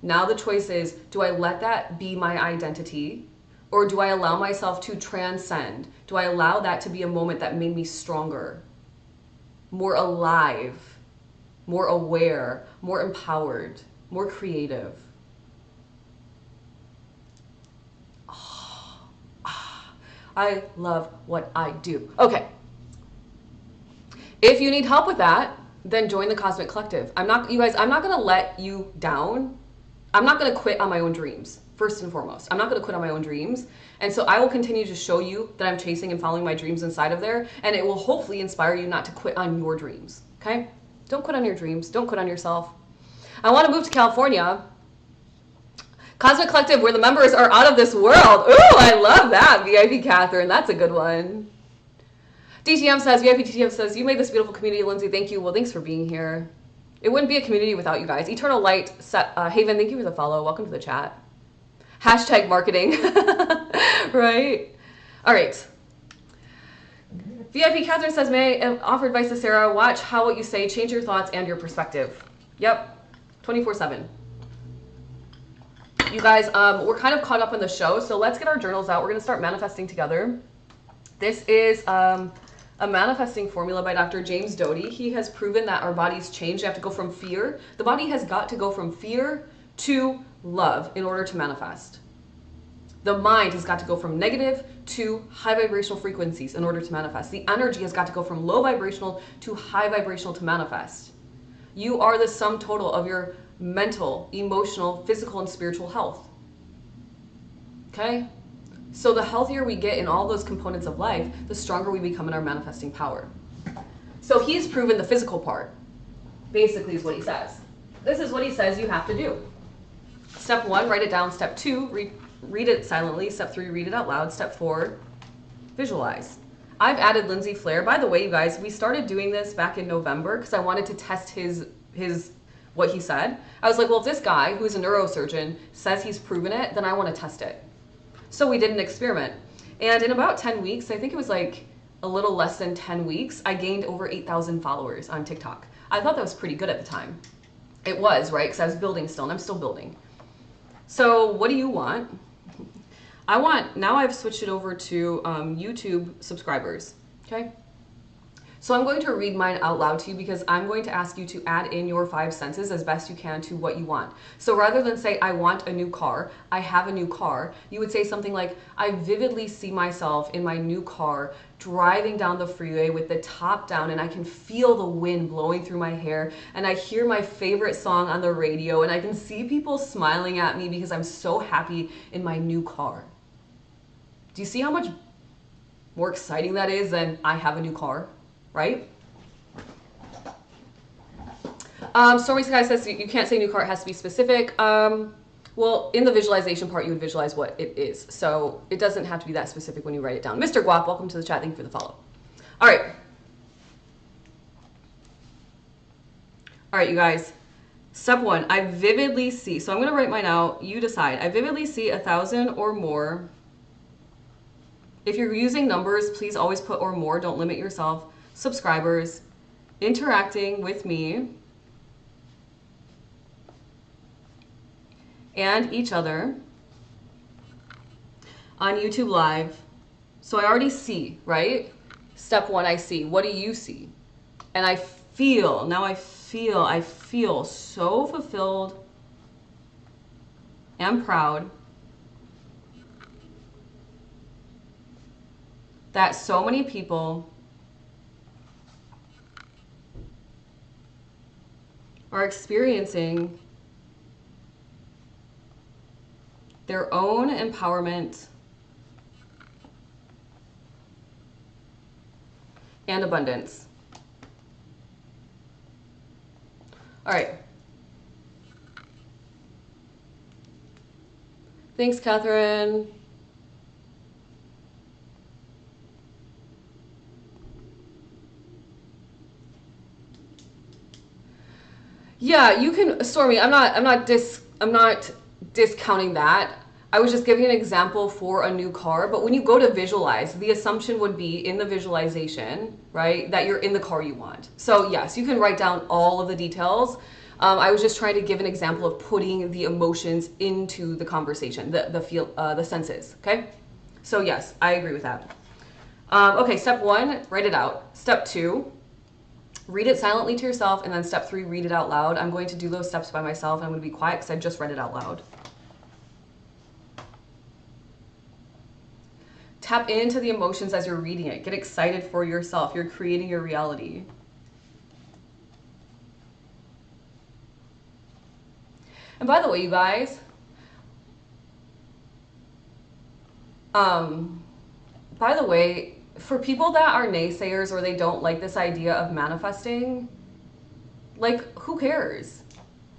Now the choice is, do I let that be my identity? Or do I allow myself to transcend? Do I allow that to be a moment that made me stronger, more alive, more aware, more empowered, more creative? I love what I do. Okay. If you need help with that, then join the Cosmic Collective. I'm not gonna let you down. I'm not gonna quit on my own dreams, first and foremost. I'm not gonna quit on my own dreams. And so I will continue to show you that I'm chasing and following my dreams inside of there, and it will hopefully inspire you not to quit on your dreams, okay? Don't quit on your dreams, don't quit on yourself. I wanna move to California. Cosmic Collective, where the members are out of this world. Ooh, I love that, VIP Catherine, that's a good one. DTM says, VIP DTM says, you made this beautiful community, Lindsay, thank you. Well, thanks for being here. It wouldn't be a community without you guys. Eternal Light, Haven, thank you for the follow. Welcome to the chat. Hashtag marketing, right? All right. VIP Catherine says, may I offer advice to Sarah, watch how what you say, change your thoughts and your perspective. Yep, 24/7. You guys, we're kind of caught up in the show, so let's get our journals out. We're gonna start manifesting together. This is a manifesting formula by Dr. James Doty. He has proven that our bodies change. They have to go from fear. The body has got to go from fear to love in order to manifest. The mind has got to go from negative to high vibrational frequencies in order to manifest. The energy has got to go from low vibrational to high vibrational to manifest. You are the sum total of your mental, emotional, physical, and spiritual health. Okay? So the healthier we get in all those components of life, the stronger we become in our manifesting power. So he's proven the physical part, basically is what he says. This is what he says you have to do. Step 1, write it down. Step 2, read it silently. Step 3, read it out loud. Step 4, visualize. I've added Lindsay Flair. By the way, you guys, we started doing this back in November because I wanted to test his what he said. I was like, well, if this guy who's a neurosurgeon says he's proven it, then I want to test it. So we did an experiment. And in about 10 weeks, I think it was like a little less than 10 weeks, I gained over 8,000 followers on TikTok. I thought that was pretty good at the time. It was, right? Because I was building still, and I'm still building. So what do you want? Now I've switched it over to YouTube subscribers, okay? So I'm going to read mine out loud to you because I'm going to ask you to add in your 5 senses as best you can to what you want. So rather than say, I want a new car, I have a new car, you would say something like, I vividly see myself in my new car driving down the freeway with the top down, and I can feel the wind blowing through my hair, and I hear my favorite song on the radio, and I can see people smiling at me because I'm so happy in my new car. Do you see how much more exciting that is than I have a new car? Right? Stormy Sky says you can't say new car, it has to be specific. Well, in the visualization part, you would visualize what it is. So it doesn't have to be that specific when you write it down. Mr. Guap, welcome to the chat. Thank you for the follow. All right. All right, you guys. Step 1, I vividly see. So I'm going to write mine out. You decide. I vividly see 1,000 or more. If you're using numbers, please always put or more. Don't limit yourself. Subscribers interacting with me and each other on YouTube Live. So I already see, right? Step 1, I see. What do you see? And I feel, now I feel so fulfilled and proud that so many people are experiencing their own empowerment and abundance. All right. Thanks, Catherine. Yeah, you can, Stormy, I'm not discounting that. I was just giving an example for a new car, but when you go to visualize, the assumption would be in the visualization, right, that you're in the car you want. So yes, you can write down all of the details. I was just trying to give an example of putting the emotions into the conversation, the senses, okay? So yes, I agree with that. Okay, step 1, write it out. Step 2, read it silently to yourself, and then step 3, read it out loud. I'm going to do those steps by myself, and I'm going to be quiet because I just read it out loud. Tap into the emotions as you're reading it. Get excited for yourself. You're creating your reality. And by the way, you guys, for people that are naysayers or they don't like this idea of manifesting, like, who cares?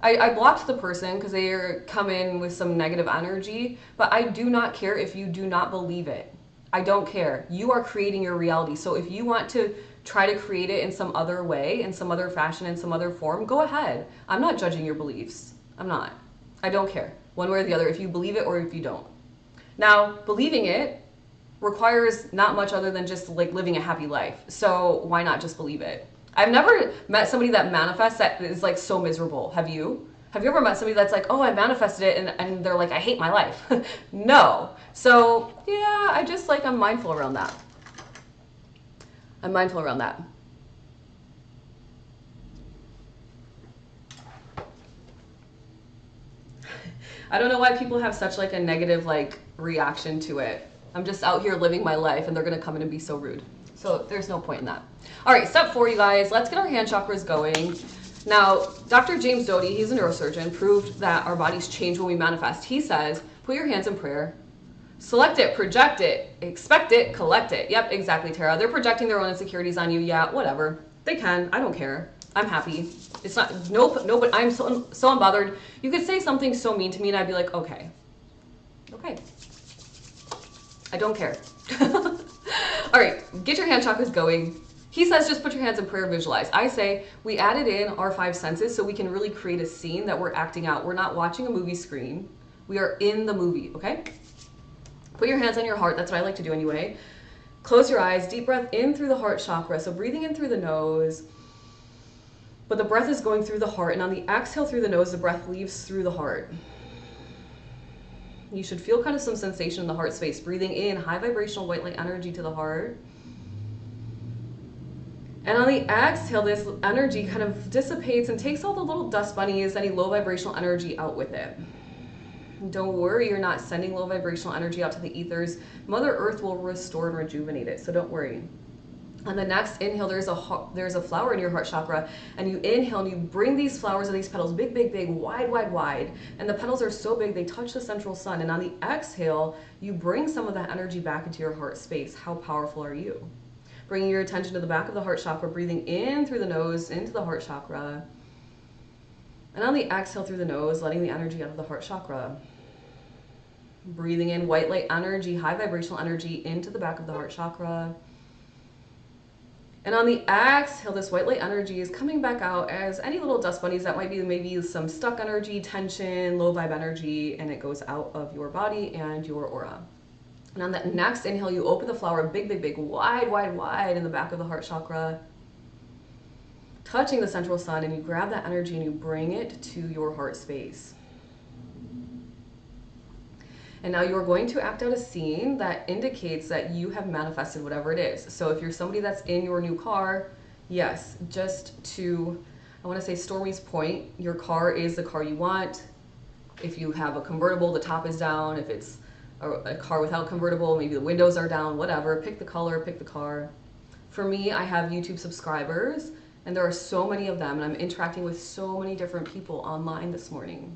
I blocked the person because they come in with some negative energy, but I do not care if you do not believe it. I don't care. You are creating your reality. So if you want to try to create it in some other way, in some other fashion, in some other form, go ahead. I'm not judging your beliefs. I'm not. I don't care. One way or the other, if you believe it or if you don't. Now, believing it requires not much other than just like living a happy life. So why not just believe it? I've never met somebody that manifests that is like so miserable. Have you? Have you ever met somebody that's like, oh, I manifested it, and they're like, I hate my life? No. So yeah, I'm mindful around that. I'm mindful around that. I don't know why people have such like a negative like reaction to it. I'm just out here living my life and they're gonna come in and be so rude. So there's no point in that. All right, step 4, you guys, let's get our hand chakras going. Now, Dr. James Doty, he's a neurosurgeon, proved that our bodies change when we manifest. He says, put your hands in prayer, select it, project it, expect it, collect it. Yep, exactly, Tara. They're projecting their own insecurities on you. Yeah, whatever. They can. I don't care. I'm happy. It's not, no, but I'm so unbothered. You could say something so mean to me and I'd be like, okay. Okay. I don't care. All right, get your hand chakras going. He says just put your hands in prayer, visualize. I say we added in our 5 senses so we can really create a scene that we're acting out. We're not watching a movie screen. We are in the movie, okay? Put your hands on your heart. That's what I like to do anyway. Close your eyes, deep breath in through the heart chakra. So breathing in through the nose, but the breath is going through the heart. And on the exhale through the nose, the breath leaves through the heart. You should feel kind of some sensation in the heart space. Breathing in high vibrational white light energy to the heart. And on the exhale, this energy kind of dissipates and takes all the little dust bunnies, any low vibrational energy out with it. Don't worry, you're not sending low vibrational energy out to the ethers. Mother Earth will restore and rejuvenate it, so don't worry. On the next inhale, there's a flower in your heart chakra, and you inhale and you bring these flowers and these petals big, big, big, wide, wide, wide. And the petals are so big, they touch the central sun. And on the exhale, you bring some of that energy back into your heart space. How powerful are you? Bringing your attention to the back of the heart chakra, breathing in through the nose, into the heart chakra. And on the exhale through the nose, letting the energy out of the heart chakra. Breathing in white light energy, high vibrational energy into the back of the heart chakra. And on the exhale, this white light energy is coming back out as any little dust bunnies that might be maybe some stuck energy, tension, low vibe energy, and it goes out of your body and your aura. And on that next inhale, you open the flower big, big, big, wide, wide, wide in the back of the heart chakra, touching the central sun, and you grab that energy and you bring it to your heart space. And now you're going to act out a scene that indicates that you have manifested whatever it is. So if you're somebody that's in your new car, yes, just to, I want to say Stormy's point, your car is the car you want. If you have a convertible, the top is down. If it's a car without convertible, maybe the windows are down, whatever. Pick the color, pick the car. For me, I have YouTube subscribers, and there are so many of them, and I'm interacting with so many different people online this morning,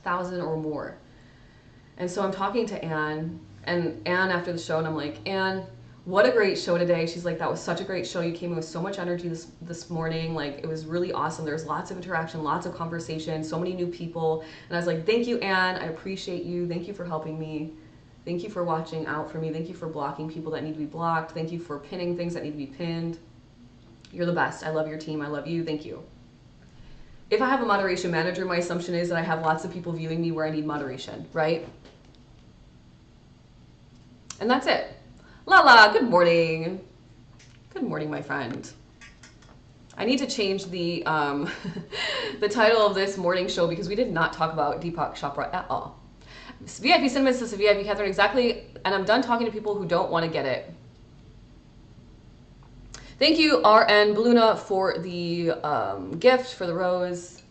1,000 or more. And so I'm talking to Anne, and Anne after the show, and I'm like, Anne, what a great show today. She's like, that was such a great show. You came in with so much energy this morning. Like, it was really awesome. There's lots of interaction, lots of conversation, so many new people. And I was like, thank you, Anne. I appreciate you. Thank you for helping me. Thank you for watching out for me. Thank you for blocking people that need to be blocked. Thank you for pinning things that need to be pinned. You're the best. I love your team. I love you. Thank you. If I have a moderation manager, my assumption is that I have lots of people viewing me where I need moderation, right? And that's it. Lala, good morning. Good morning, my friend. I need to change the the title of this morning show because we did not talk about Deepak Chopra at all. VIP Cinnamon says to VIP Catherine, exactly, and I'm done talking to people who don't want to get it. Thank you, RN Baluna, for the gift, for the rose.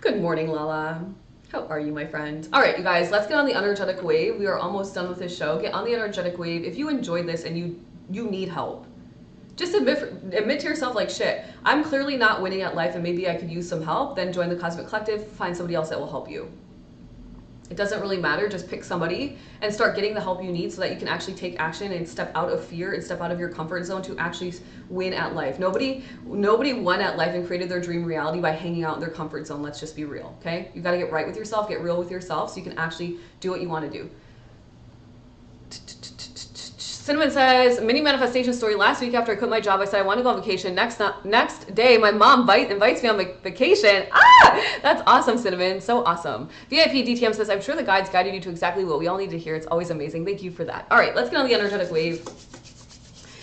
Good morning, Lala. How are you, my friend? All right, you guys, let's get on the energetic wave. We are almost done with this show. Get on the energetic wave. If you enjoyed this and you need help, just admit to yourself, like, shit, I'm clearly not winning at life and maybe I could use some help. Then join the Cosmic Collective, find somebody else that will help you. It doesn't really matter. Just pick somebody and start getting the help you need so that you can actually take action and step out of fear and step out of your comfort zone to actually win at life. Nobody won at life and created their dream reality by hanging out in their comfort zone. Let's just be real, okay? You got to get right with yourself, get real with yourself so you can actually do what you want to do. Cinnamon says, mini manifestation story. Last week after I quit my job, I said I want to go on vacation. Next day, my mom invites me on vacation. Ah, that's awesome, Cinnamon. So awesome. VIP DTM says, I'm sure the guides guided you to exactly what we all need to hear. It's always amazing. Thank you for that. All right, let's get on the energetic wave.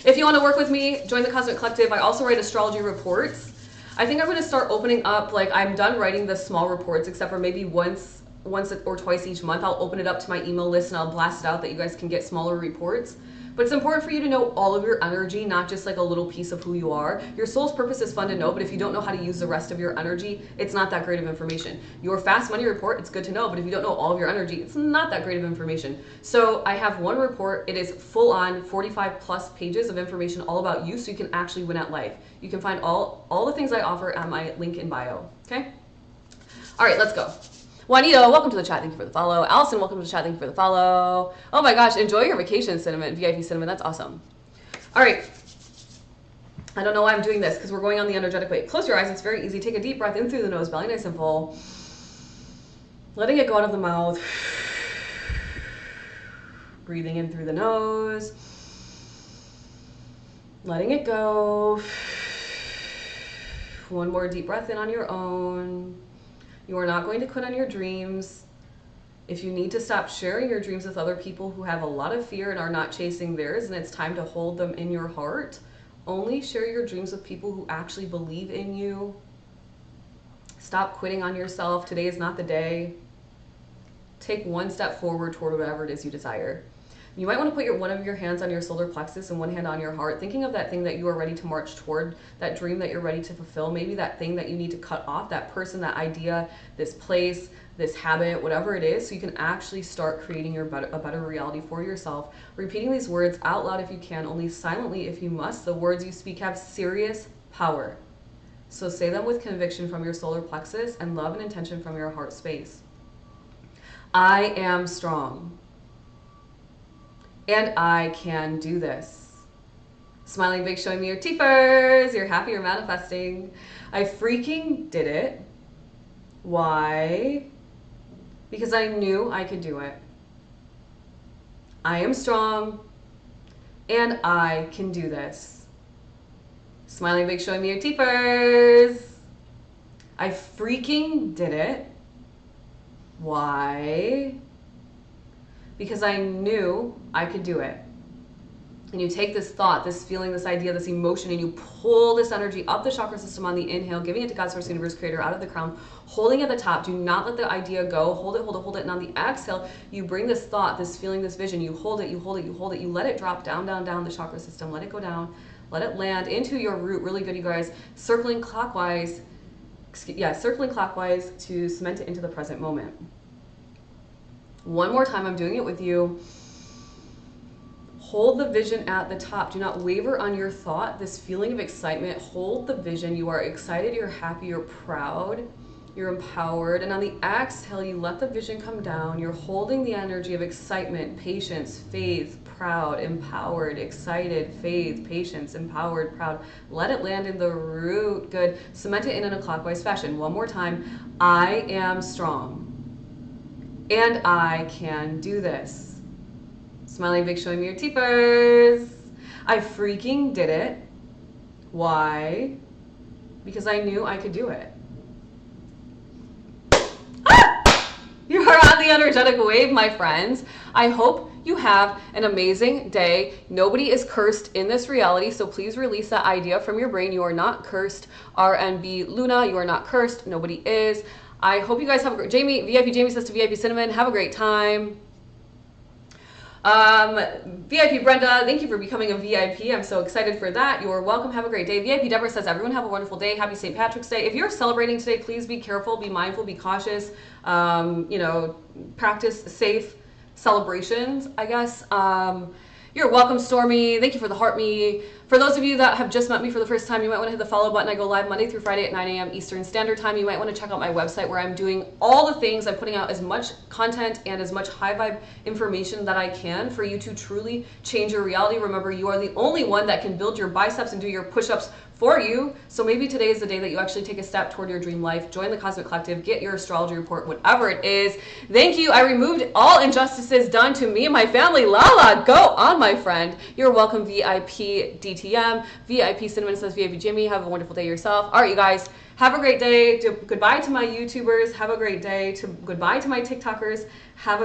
If you want to work with me, join the Cosmic Collective. I also write astrology reports. I think I'm going to start opening up, like, I'm done writing the small reports, except for maybe once or twice each month. I'll open it up to my email list and I'll blast it out that you guys can get smaller reports. But it's important for you to know all of your energy, not just like a little piece of who you are. Your soul's purpose is fun to know, but if you don't know how to use the rest of your energy, it's not that great of information. Your fast money report, it's good to know, but if you don't know all of your energy, it's not that great of information. So I have one report. It is full on 45 plus pages of information all about you so you can actually win at life. You can find all the things I offer at my link in bio, okay? All right, let's go. Juanito, welcome to the chat. Thank you for the follow. Allison, welcome to the chat. Thank you for the follow. Oh my gosh, enjoy your vacation, Cinnamon. VIP Cinnamon, that's awesome. All right. I don't know why I'm doing this because we're going on the energetic wave. Close your eyes. It's very easy. Take a deep breath in through the nose, belly nice and full. Letting it go out of the mouth. Breathing in through the nose. Letting it go. One more deep breath in on your own. You are not going to quit on your dreams. If you need to stop sharing your dreams with other people who have a lot of fear and are not chasing theirs, and it's time to hold them in your heart, only share your dreams with people who actually believe in you. Stop quitting on yourself. Today is not the day. Take one step forward toward whatever it is you desire. You might want to put one of your hands on your solar plexus and one hand on your heart, thinking of that thing that you are ready to march toward, that dream that you're ready to fulfill, maybe that thing that you need to cut off, that person, that idea, this place, this habit, whatever it is, so you can actually start creating a better reality for yourself. Repeating these words out loud if you can, only silently if you must. The words you speak have serious power. So say them with conviction from your solar plexus and love and intention from your heart space. I am strong. And I can do this. Smiling big, showing me your teethers. You're happy, you're manifesting. I freaking did it. Why? Because I knew I could do it. I am strong. And I can do this. Smiling big, showing me your teethers. I freaking did it. Why? Because I knew I could do it. And you take this thought, this feeling, this idea, this emotion, and you pull this energy up the chakra system on the inhale, giving it to God, Source, Universe, Creator, out of the crown, holding at the top. Do not let the idea go. Hold it, hold it, hold it. And on the exhale, you bring this thought, this feeling, this vision. You hold it, you hold it, you hold it. You let it drop down, down, down the chakra system. Let it go down. Let it land into your root. Really good, you guys. Circling clockwise. Circling clockwise to cement it into the present moment. One more time, I'm doing it with you. Hold the vision at the top. Do not waver on your thought, this feeling of excitement. Hold the vision. You are excited, you're happy, you're proud, you're empowered. And on the exhale, you let the vision come down. You're holding the energy of excitement, patience, faith, proud, empowered, excited, faith, patience, empowered, proud. Let it land in the root. Good. Cement it in a clockwise fashion. One more time. I am strong. And I can do this. Smiling big, showing me your teethers. I freaking did it. Why? Because I knew I could do it. You are on the energetic wave, my friends. I hope you have an amazing day. Nobody is cursed in this reality, so please release that idea from your brain. You are not cursed. RNB Luna, you are not cursed. Nobody is. I hope you guys have a great, VIP Jamie says to VIP Cinnamon, have a great time. VIP Brenda, thank you for becoming a VIP. I'm so excited for that. You're welcome. Have a great day. VIP Deborah says, everyone have a wonderful day. Happy St. Patrick's Day. If you're celebrating today, please be careful, be mindful, be cautious. Practice safe celebrations, I guess. You're welcome, Stormy. Thank you for the heart me. For those of you that have just met me for the first time, you might want to hit the follow button. I go live Monday through Friday at 9 a.m. Eastern Standard Time. You might want to check out my website where I'm doing all the things. I'm putting out as much content and as much high vibe information that I can for you to truly change your reality. Remember, you are the only one that can build your biceps and do your push-ups for you. So maybe today is the day that you actually take a step toward your dream life. Join the Cosmic Collective, get your astrology report, whatever it is. Thank you. I removed all injustices done to me and my family. Lala, go on, my friend. You're welcome, VIP DTM. VIP Cinnamon says, VIP Jimmy, have a wonderful day yourself. All right, you guys, have a great day. Goodbye to my YouTubers. Have a great day. Goodbye to my TikTokers. Have a